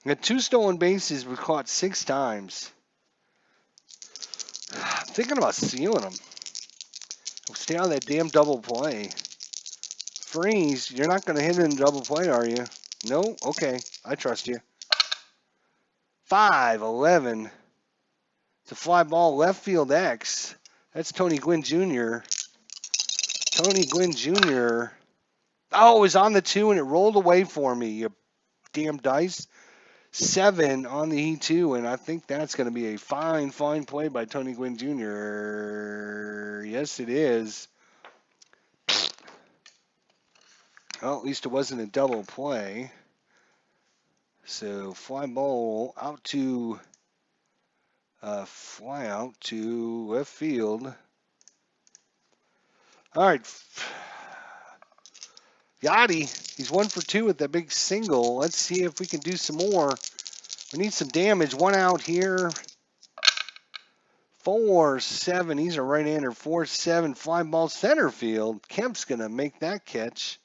[SPEAKER 1] He had 2 stolen bases, was caught 6 times. I'm thinking about stealing them. Stay on that damn double play. Freeze. You're not going to hit it in double play, are you? No? Okay. I trust you. 5-11. It's a fly ball left field X. That's Tony Gwynn Jr. Tony Gwynn Jr. Oh, it was on the 2 and it rolled away for me, you damn dice. 7 on the E2, and I think that's going to be a fine play by Tony Gwynn Jr. Yes, it is. Well, at least it wasn't a double play. So fly ball out to fly out to left field. All right, Yachty, he's 1 for 2 with that big single. Let's see if we can do some more. We need some damage. 1 out here. 4-7. He's a right-hander. 4-7. Fly ball center field. Kemp's gonna make that catch.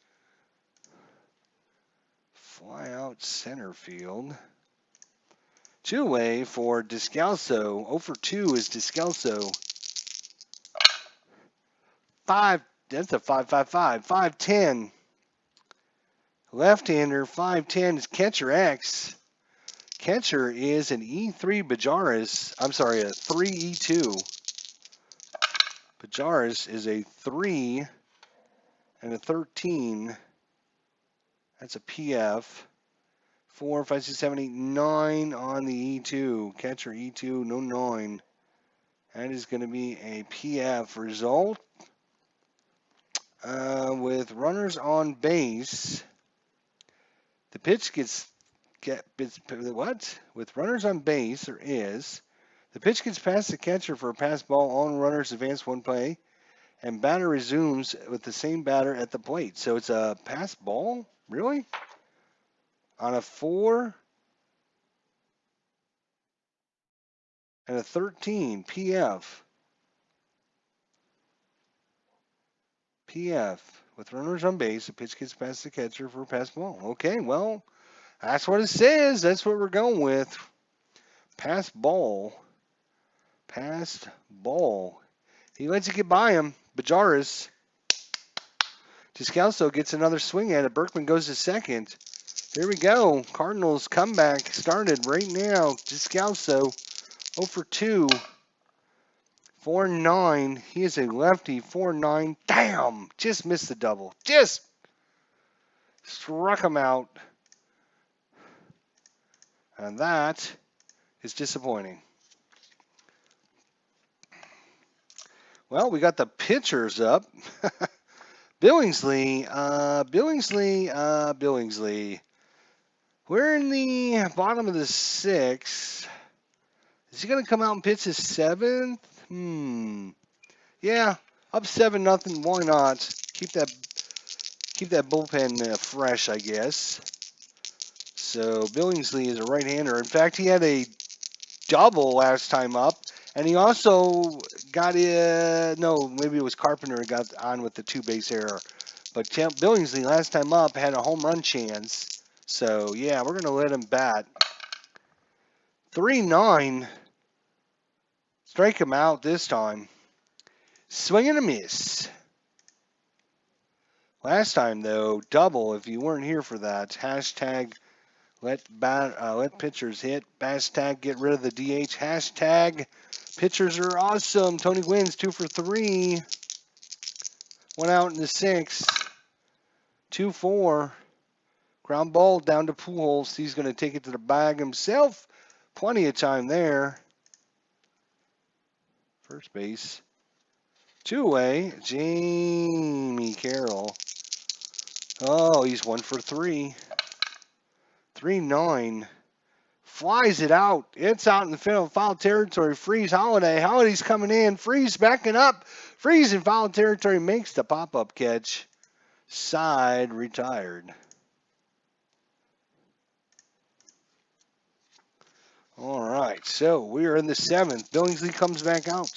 [SPEAKER 1] Fly out center field. 2-way for Descalso. 0 for 2 is Descalso. 5. That's a 5-5-5. 5-10. Left-hander. 5-10 is catcher X. Catcher is an E3 Bajaris. I'm sorry, a 3 E2. Bajaris is a 3 and a 13. That's a PF. 4, 5, 6, 7, 8, 9 on the E2. Catcher E2, no 9. That is going to be a PF result. With runners on base, the pitch what? With runners on base, there is. The pitch gets past the catcher for a pass ball. All runners advance 1 play, and batter resumes with the same batter at the plate. So it's a pass ball? Really? On a 4 and a 13, PF. PF. With runners on base, the pitch gets past the catcher for a pass ball. Okay, well, that's what it says. That's what we're going with. Pass ball. Passed ball. He lets you get by him. Bajaris. Descalso gets another swing at it. Berkman goes to second. Here we go. Cardinals comeback started right now. Descalso 0 for 2. 4-9. He is a lefty. 4-9. Damn! Just missed the double. Just struck him out. And that is disappointing. Well, we got the pitchers up. Billingsley. We're in the bottom of the 6th. Is he going to come out and pitch his 7th? Yeah, up 7-0. Why not? Keep that bullpen fresh, I guess. So Billingsley is a right-hander. In fact, he had a double last time up, and he also got maybe it was Carpenter who got on with the 2-base error. But Billingsley last time up had a home run chance. So yeah, we're gonna let him bat. 3-9. Strike him out this time. Swing and a miss. Last time though, double. If you weren't here for that, hashtag let pitchers hit. Hashtag get rid of the DH. Hashtag pitchers are awesome. Tony Gwynn's 2 for 3. 1 out in the 6th. 2-4. Ground ball down to Pujols. He's going to take it to the bag himself. Plenty of time there. First base. 2-way. Jamie Carroll. Oh, he's 1 for 3. 3-9. Flies it out. It's out in the foul territory. Freeze Holiday. Holiday's coming in. Freeze backing up. Freeze in foul territory. Makes the pop-up catch. Side retired. All right. So we are in the 7th. Billingsley comes back out.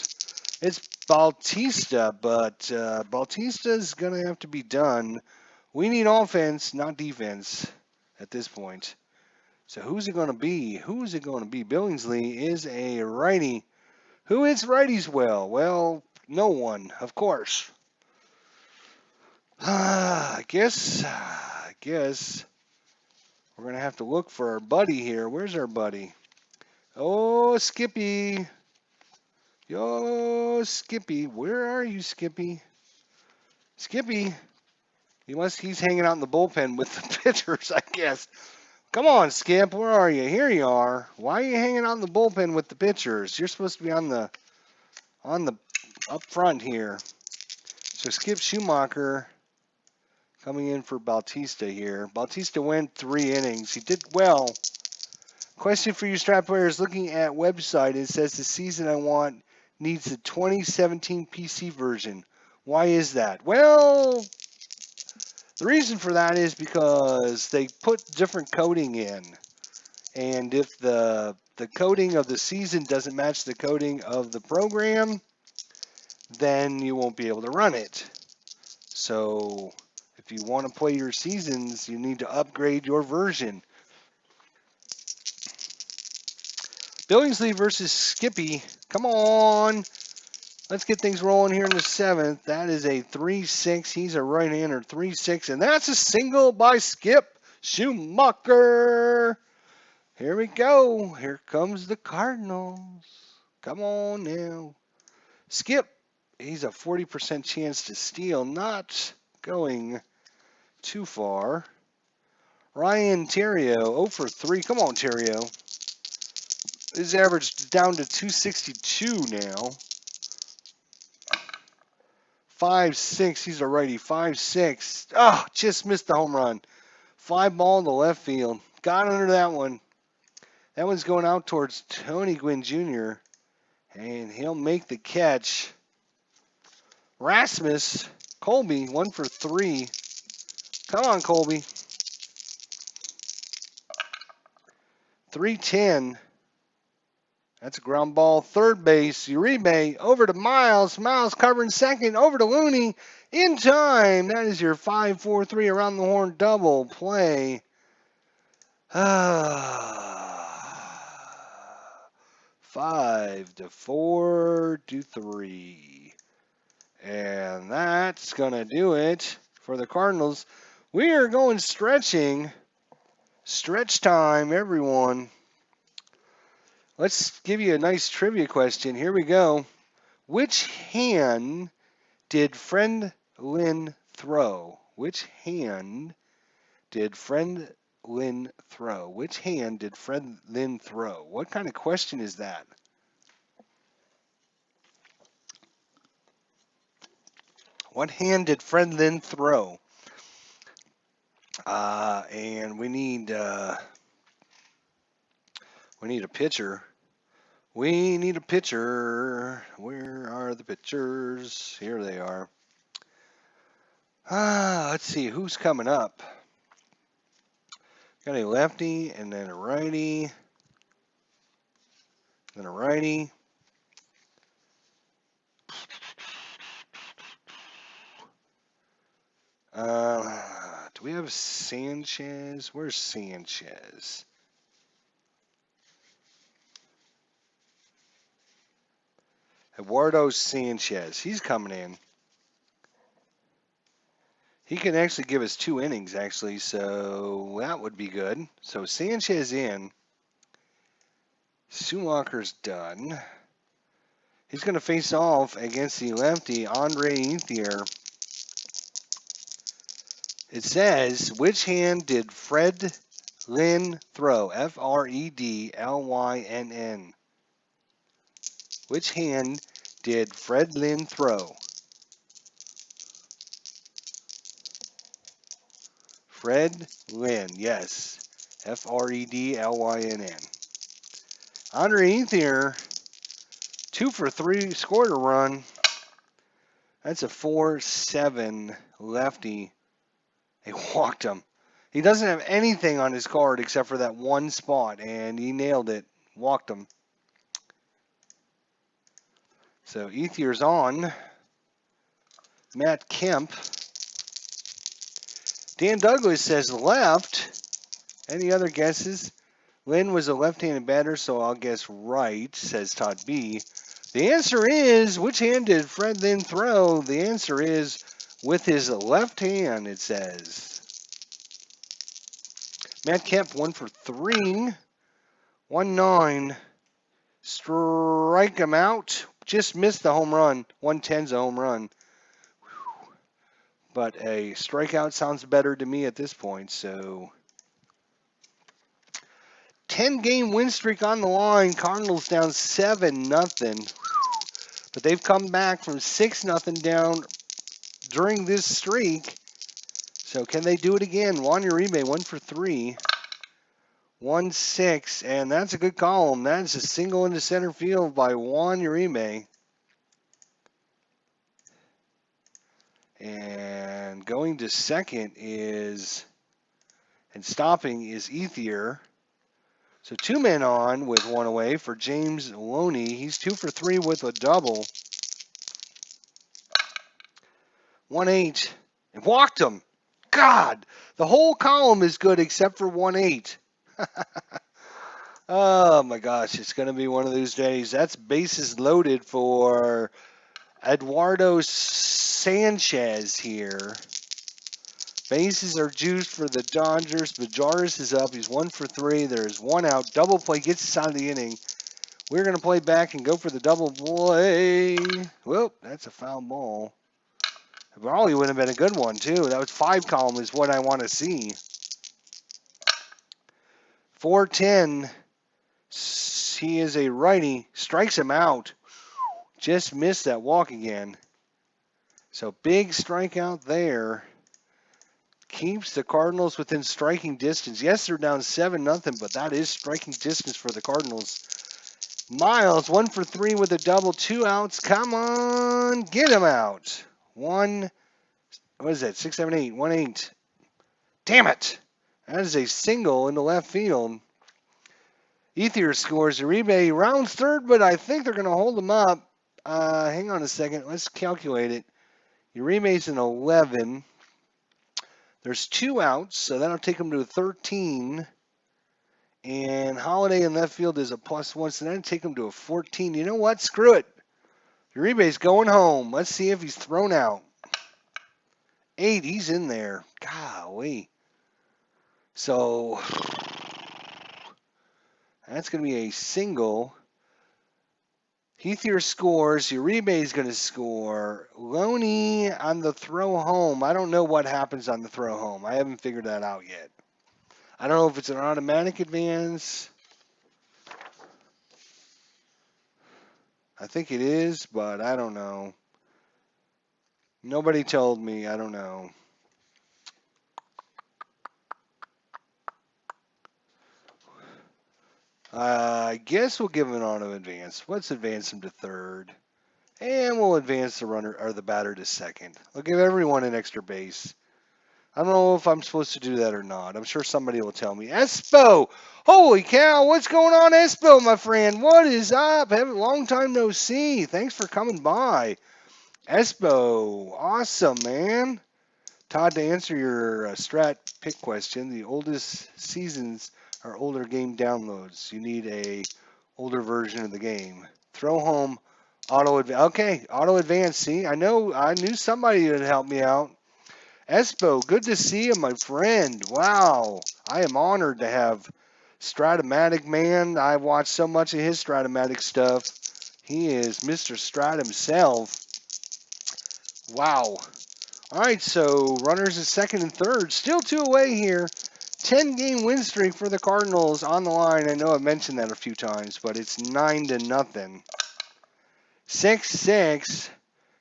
[SPEAKER 1] It's Bautista, but Bautista's going to have to be done. We need offense, not defense at this point. So who's it going to be? Who is it going to be? Billingsley is a righty. Who hits righties well? Well, No one, of course. I guess we're going to have to look for our buddy here. Where's our buddy? Oh, Skippy. Yo, Skippy. Where are you, Skippy? Skippy. He's hanging out in the bullpen with the pitchers, I guess. Come on, Skip. Where are you? Here you are. Why are you hanging out in the bullpen with the pitchers? You're supposed to be on the up front here. So Skip Schumacher coming in for Bautista here. Bautista went 3 innings. He did well. Question for you Strat players, looking at website, it says the season I want needs the 2017 PC version. Why is that? Well, the reason for that is because they put different coding in. And if the coding of the season doesn't match the coding of the program, then you won't be able to run it. So if you want to play your seasons, you need to upgrade your version. Billingsley versus Skippy. Come on. Let's get things rolling here in the 7th. That is a 3-6. He's a right-hander, 3-6. And that's a single by Skip Schumacher. Here we go. Here comes the Cardinals. Come on now. Skip. He's a 40% chance to steal. Not going too far. Ryan Terrio, 0 for 3. Come on, Terrio. His average down to 262 now. 5-6. He's a righty. 5-6. Oh, just missed the home run. 5 ball in the left field. Got under that one. That one's going out towards Tony Gwynn Jr. And he'll make the catch. Rasmus Colby, 1 for 3. Come on, Colby. 3-10. That's a ground ball. Third base. Uribe over to Miles. Miles covering second. Over to Looney. In time. That is your 5-4-3 around the horn double play. 5-4-3. And that's going to do it for the Cardinals. We are going stretching. Stretch time, everyone. Let's give you a nice trivia question. Here we go. Which hand did Friend Lynn throw? Which hand did Friend Lynn throw? Which hand did Friend Lynn throw? What kind of question is that? What hand did Friend Lynn throw? And we need a pitcher. We need a pitcher. Where are the pitchers? Here they are. Let's see who's coming up. Got a lefty and then a righty. Then a righty. Do we have Sanchez? Where's Sanchez? Eduardo Sanchez. He's coming in. He can actually give us 2 innings, actually, so that would be good. So Sanchez in. Schumacher's done. He's going to face off against the lefty, Andre Ethier. It says, which hand did Fred Lynn throw? Fredlynn. Which hand did Fred Lynn throw? Fred Lynn, yes. Fredlynn. Andre Ethier, 2 for 3, scored a run. That's a 4-7 lefty. He walked him. He doesn't have anything on his card except for that one spot, and he nailed it. Walked him. So Ethier's on. Matt Kemp. Dan Douglas says left. Any other guesses? Lynn was a left-handed batter, so I'll guess right, says Todd B. The answer is, which hand did Fred then throw? The answer is with his left hand, it says. Matt Kemp, 1 for 3. 1-9. Strike him out. Just missed the home run. 110's a home run. But a strikeout sounds better to me at this point. So 10-game win streak on the line. Cardinals down 7-0. But they've come back from 6-0 down during this streak. So can they do it again? Juan Uribe, 1 for 3. 1-6, and that's a good column. That's a single into center field by Juan Uribe. And going to second is, and stopping is Ethier. So 2 men on with 1 away for James Loney. He's 2 for 3 with a double. 1-8, and walked him. God, the whole column is good except for 1-8. Oh my gosh, it's going to be one of those days. That's bases loaded for Eduardo Sanchez here. Bases are juiced for the Dodgers. Majaris is up. He's 1 for 3. There's 1 out. Double play gets us out of the inning. We're going to play back and go for the double play. Whoop, that's a foul ball. It probably would have been a good one, too. That was 5 column is what I want to see. 4-10. He is a righty. Strikes him out. Just missed that walk again. So big strikeout there. Keeps the Cardinals within striking distance. Yes, they're down 7-0, but that is striking distance for the Cardinals. Miles, 1 for 3 with a double. 2 outs. Come on. Get him out. 1. What is that? 6, 7, 8. 1-8. Damn it. That is a single into left field. Ethier scores. Uribe rounds third, but I think they're going to hold him up. Hang on a second. Let's calculate it. Uribe's an 11. There's 2 outs, so that'll take him to a 13. And Holiday in left field is a +1, so that'll take him to a 14. You know what? Screw it. Uribe's going home. Let's see if he's thrown out. 8, he's in there. Golly. So that's going to be a single. Ethier scores. Uribe is going to score. Loney on the throw home. I don't know what happens on the throw home. I haven't figured that out yet. I don't know if it's an automatic advance. I think it is, but I don't know. Nobody told me. I don't know. I guess we'll give him an auto advance. Let's advance him to third. And we'll advance the runner or the batter to second. I'll give everyone an extra base. I don't know if I'm supposed to do that or not. I'm sure somebody will tell me. Espo! Holy cow, what's going on, Espo, my friend? What is up? Long time no see. Thanks for coming by. Espo, awesome, man. Todd, to answer your strat pick question, the oldest seasons are older game downloads. You need a older version of the game. Throw home, auto advance. Okay, auto advance. See, I knew somebody would help me out. Espo, good to see you, my friend. Wow, I am honored to have Stratomatic, man. I watched so much of his Stratomatic stuff. He is Mr. Strat himself. Wow. All right, so runners at second and third. Still 2 away here. 10-game win streak for the Cardinals on the line. I know I've mentioned that a few times, but it's 9-0. 6-6.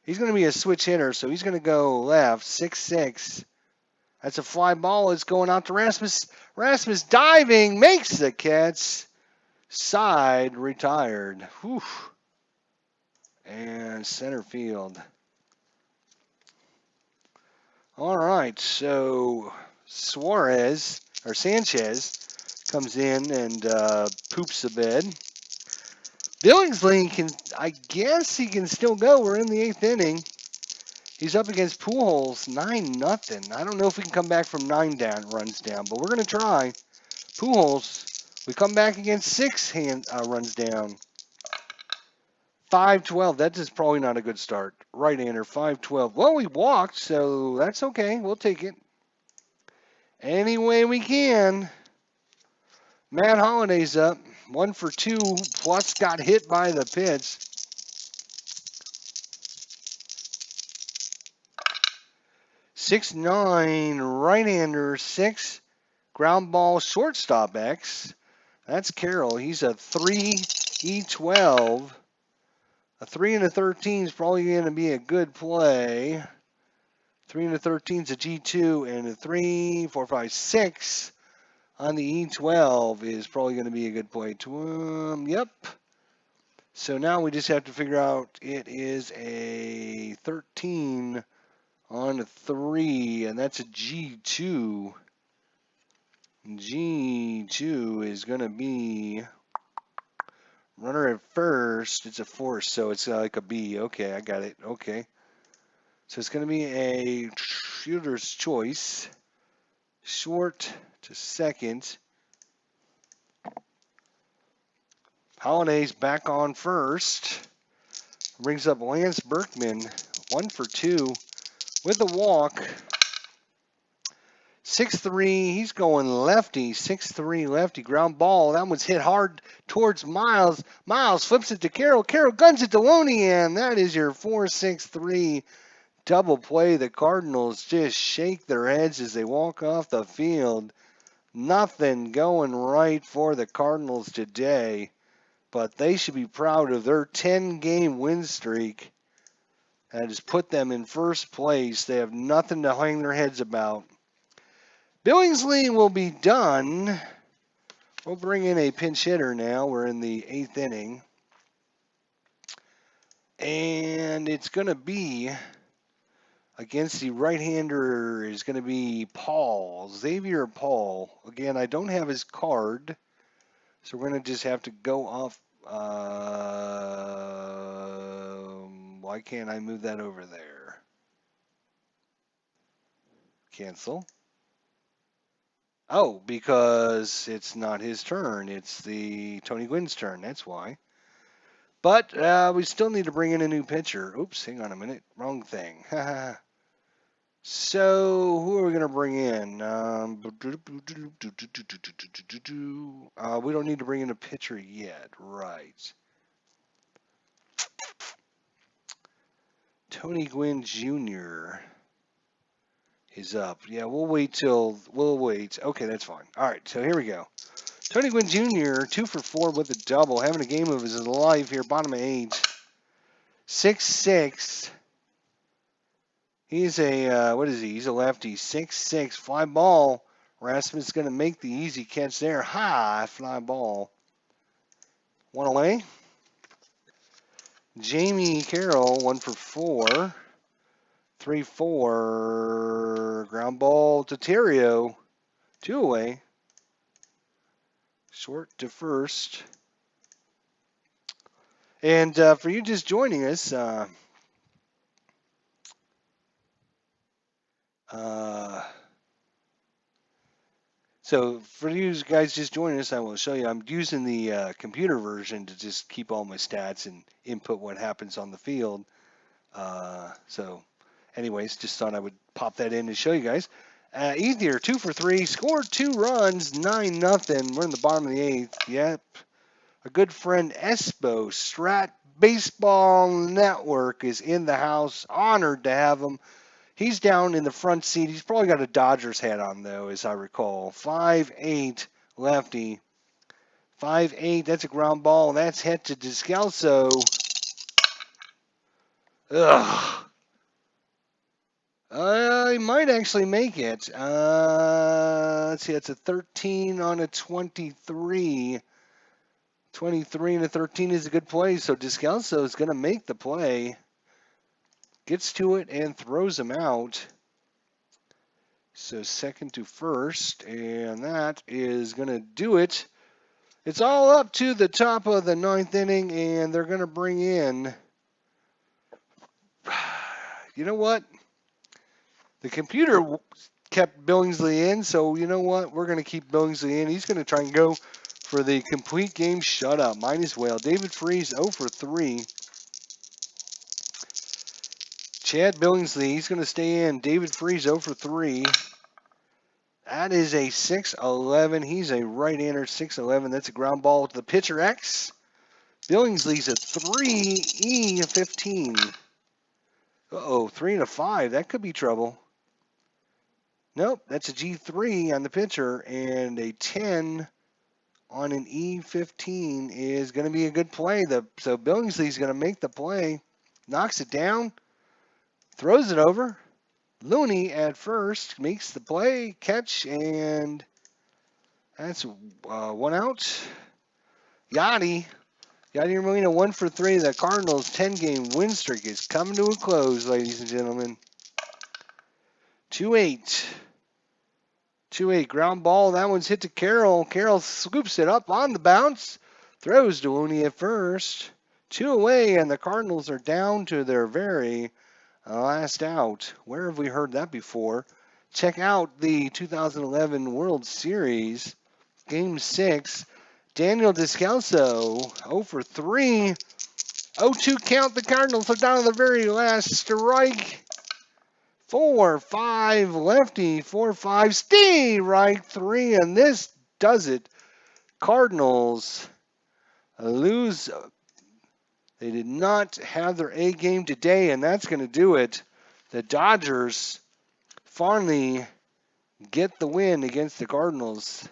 [SPEAKER 1] He's going to be a switch hitter, so he's going to go left. 6-6. That's a fly ball. It's going out to Rasmus. Rasmus diving, makes the catch. Side retired. Whew. And center field. All right, so Sanchez comes in and poops the bed. Billingsley I guess he can still go. We're in the 8th inning. He's up against Pujols, 9-0. I don't know if we can come back from 9 runs down, but we're going to try. Pujols, we come back against 6 runs down. 5-12. That is probably not a good start. Right-hander, 5-12. Well, we walked, so that's okay. We'll take it. Any way we can. Matt Holliday's up. 1 for 2, plus got hit by the pitch. 6-9, right-hander, 6. Ground ball, shortstop X. That's Carroll. He's a 3 E12. A 3 and a 13 is probably going to be a good play. 3 and a 13 is a G2, and a 3, 4, 5, 6 on the E12 is probably going to be a good play. Yep. So now we just have to figure out it is a 13 on a 3, and that's a G2. G2 is going to be runner at first. It's a force, so it's like a B. Okay, I got it. Okay. So it's going to be a shooter's choice. Short to second. Holiday's back on first. Brings up Lance Berkman. 1 for 2 with a walk. 6-3. He's going lefty. 6-3 lefty. Ground ball. That one's hit hard towards Miles. Miles flips it to Carroll. Carroll guns it to Loney, and that is your 4-6-3 double play. The Cardinals just shake their heads as they walk off the field. Nothing going right for the Cardinals today, but they should be proud of their 10-game win streak. That has put them in first place. They have nothing to hang their heads about. Billingsley will be done. We'll bring in a pinch hitter now. We're in the 8th inning. And it's going to be against the right-hander is going to be Paul, Xavier Paul. Again, I don't have his card, so we're going to just have to go off. Why can't I move that over there? Cancel. Oh, because it's not his turn. It's the Tony Gwynn's turn. That's why. But we still need to bring in a new pitcher. Oops, hang on a minute. Wrong thing. So, who are we going to bring in? We don't need to bring in a pitcher yet. Right. Tony Gwynn Jr. is up. Yeah, we'll wait. Okay, that's fine. All right, so here we go. Tony Gwynn Jr., 2 for 4 with a double. Having a game of his life here, bottom of 8. 6'6". He's a, what is he? He's a lefty. 6'6", fly ball. Rasmus is going to make the easy catch there. High fly ball. One away. Jamie Carroll, 1 for 4. 3-4. Ground ball to Terrio. 2 away. Short to first. And for you just joining us, so for you guys just joining us, I will show you. I'm using the computer version to just keep all my stats and input what happens on the field. So anyways, just thought I would pop that in and show you guys. Easier, 2 for 3, scored 2 runs, 9-0. We're in the bottom of the 8th. Yep. A good friend, Espo, Strat Baseball Network, is in the house. Honored to have him. He's down in the front seat. He's probably got a Dodgers hat on, though, as I recall. 5'8", lefty. 5'8", that's a ground ball. That's hit to Descalso. Ugh. He might actually make it. Let's see, that's a 13 on a 23. 23 and a 13 is a good play, so Descalso is going to make the play. Gets to it and throws him out. So second to first, and that is going to do it. It's all up to the top of the 9th inning, and they're going to bring in, you know what? The computer kept Billingsley in, so you know what? We're going to keep Billingsley in. He's going to try and go for the complete game shutout. Might as well. David Freese 0 for 3. Chad Billingsley, he's going to stay in. David Freese 0 for 3. That is a 6-11. He's a right-hander, 6-11. That's a ground ball to the pitcher X. Billingsley's a 3E15. Uh-oh, 3 and a 5. That could be trouble. Nope, that's a G3 on the pitcher, and a 10 on an E15 is going to be a good play. So Billingsley's going to make the play. Knocks it down. Throws it over. Looney at first makes the play, catch, and that's 1 out. Yadier Molina 1 for 3. The Cardinals' 10-game win streak is coming to a close, ladies and gentlemen. 2-8. 2-8 ground ball. That one's hit to Carroll. Carroll scoops it up on the bounce. Throws to Looney at first. 2 away, and the Cardinals are down to their very last out. Where have we heard that before? Check out the 2011 World Series, Game 6. Daniel Descalso, 0 for 3. 0-2 count. The Cardinals are down to the very last strike. 4-5 lefty, 4-5 strike 3, and this does it. Cardinals lose. They did not have their A game today, and that's going to do it. The Dodgers finally get the win against the Cardinals.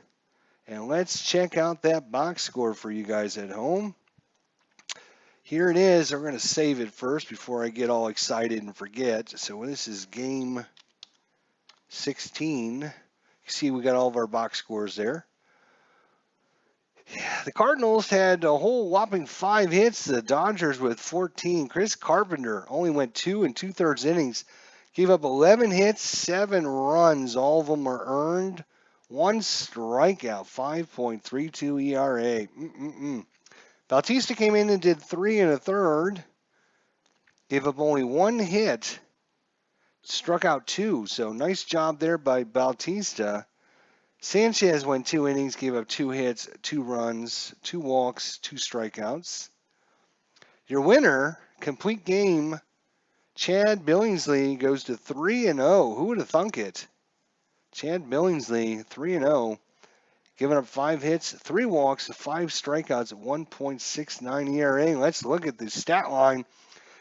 [SPEAKER 1] And let's check out that box score for you guys at home. Here it is. I'm going to save it first before I get all excited and forget. So this is game 16. You see we got all of our box scores there. Yeah, the Cardinals had a whole whopping 5 hits. The Dodgers with 14. Chris Carpenter only went 2 2/3 innings. Gave up 11 hits, 7 runs. All of them are earned. 1 strikeout, 5.32 ERA. Bautista came in and did 3 1/3. Gave up only 1 hit. Struck out 2. So nice job there by Bautista. Sanchez went 2 innings, gave up 2 hits, 2 runs, 2 walks, 2 strikeouts. Your winner, complete game, Chad Billingsley goes to 3-0. Who would have thunk it? Chad Billingsley, 3-0. Giving up 5 hits, 3 walks, 5 strikeouts at 1.69 ERA. Let's look at the stat line.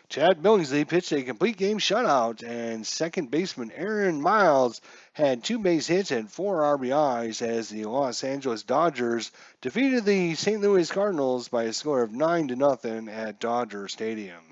[SPEAKER 1] Chad Billingsley pitched a complete game shutout, and second baseman Aaron Miles had 2 base hits and 4 RBIs as the Los Angeles Dodgers defeated the St. Louis Cardinals by a score of 9-0 at Dodger Stadium.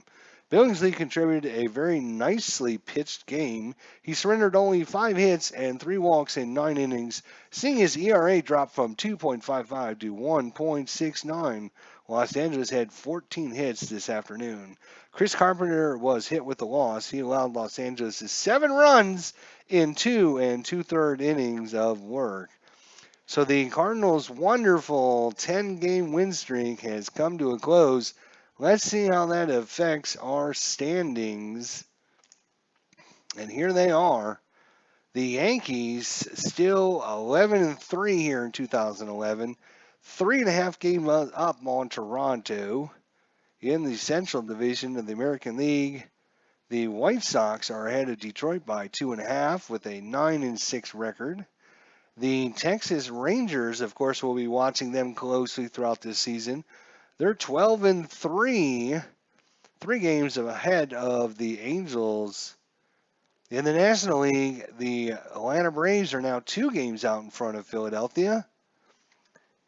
[SPEAKER 1] Billingsley contributed a very nicely pitched game. He surrendered only 5 hits and 3 walks in 9 innings, seeing his ERA drop from 2.55 to 1.69. Los Angeles had 14 hits this afternoon. Chris Carpenter was hit with a loss. He allowed Los Angeles 7 runs in 2 2/3 innings of work. So the Cardinals' wonderful 10-game win streak has come to a close. Let's see how that affects our standings. And here they are. The Yankees still 11-3 here in 2011. 3.5 games up on Toronto. In the Central Division of the American League, the White Sox are ahead of Detroit by 2.5 with a 9-6 record. The Texas Rangers, of course, we'll be watching them closely throughout this season. They're 12-3, 3 games ahead of the Angels. In the National League, the Atlanta Braves are now 2 games out in front of Philadelphia.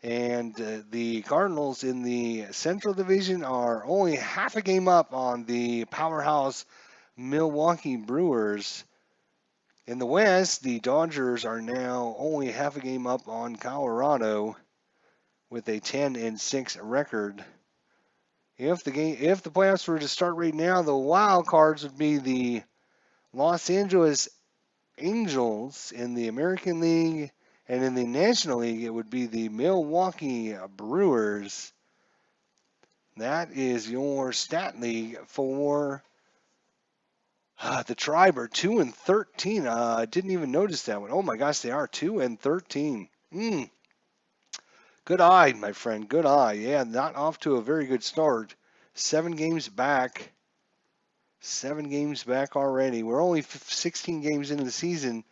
[SPEAKER 1] And the Cardinals in the Central Division are only half a game up on the powerhouse Milwaukee Brewers. In the West, the Dodgers are now only half a game up on Colorado with a 10-6 record. If the playoffs were to start right now, the wild cards would be the Los Angeles Angels in the American League. And in the National League, it would be the Milwaukee Brewers. That is your stat league for the Tribe are 2-13. I didn't even notice that one. Oh my gosh, they are 2-13. Good eye, my friend. Good eye. Yeah, not off to a very good start. 7 games back. 7 games back already. We're only 16 games into the season.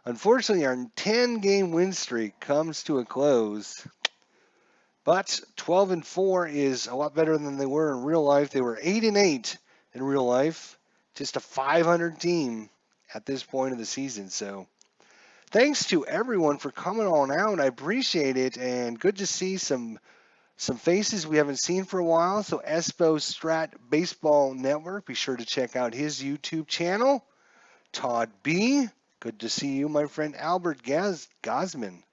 [SPEAKER 1] Unfortunately, our 10-game win streak comes to a close. But 12-4 is a lot better than they were in real life. They were 8-8 in real life. Just a 500 team at this point of the season. So thanks to everyone for coming on out. I appreciate it, and good to see some faces we haven't seen for a while. So Espo Strat Baseball Network, be sure to check out his YouTube channel. Todd B, good to see you, my friend. Albert Gosman.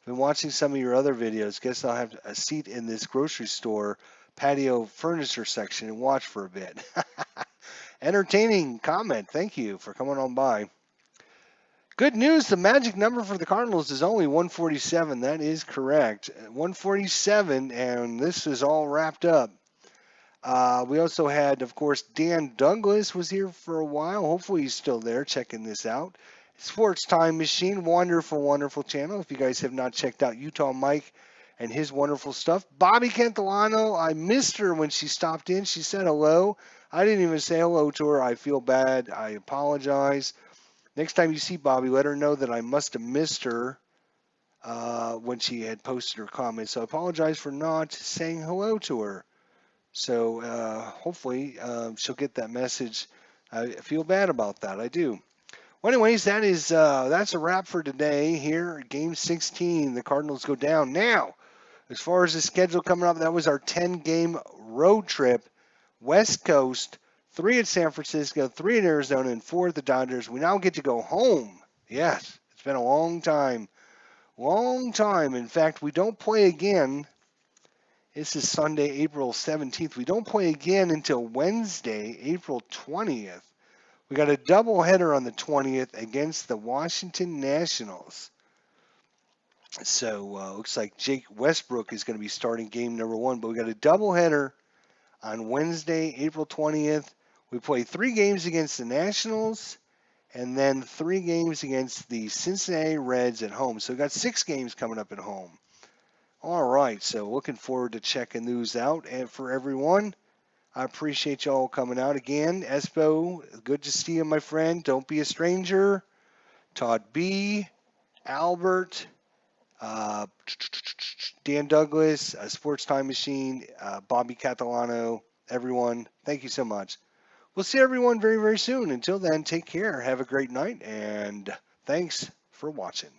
[SPEAKER 1] Been watching some of your other videos. Guess I'll have a seat in this grocery store patio furniture section and watch for a bit. Entertaining comment. Thank you for coming on by. Good news, the magic number for the Cardinals is only 147. That is correct. 147, and this is all wrapped up. We also had, of course, Dan Douglas was here for a while. Hopefully he's still there checking this out. Sports Time Machine, wonderful, wonderful channel. If you guys have not checked out Utah Mike and his wonderful stuff. Bobby Cantilano, I missed her when she stopped in. She said hello. I didn't even say hello to her. I feel bad. I apologize. Next time you see Bobby, let her know that I must have missed her when she had posted her comments. So I apologize for not saying hello to her. So hopefully she'll get that message. I feel bad about that. I do. Well, anyways, that's a wrap for today here. Game 16, the Cardinals go down. Now, as far as the schedule coming up, that was our 10-game road trip. West Coast, 3 at San Francisco, 3 at Arizona, and 4 at the Dodgers. We now get to go home. Yes, it's been a long time. Long time. In fact, we don't play again. This is Sunday, April 17th. We don't play again until Wednesday, April 20th. We got a doubleheader on the 20th against the Washington Nationals. So looks like Jake Westbrook is going to be starting game number 1. But we got a doubleheader on Wednesday, April 20th. We play 3 games against the Nationals and then 3 games against the Cincinnati Reds at home. So we got 6 games coming up at home. All right, so looking forward to checking those out. And for everyone, I appreciate y'all coming out again. Espo, good to see you, my friend. Don't be a stranger. Todd B, Albert, Dan Douglas, Sports Time Machine, Bobby Catalano, everyone, thank you so much. We'll see everyone very, very soon. Until then, take care. Have a great night, and thanks for watching.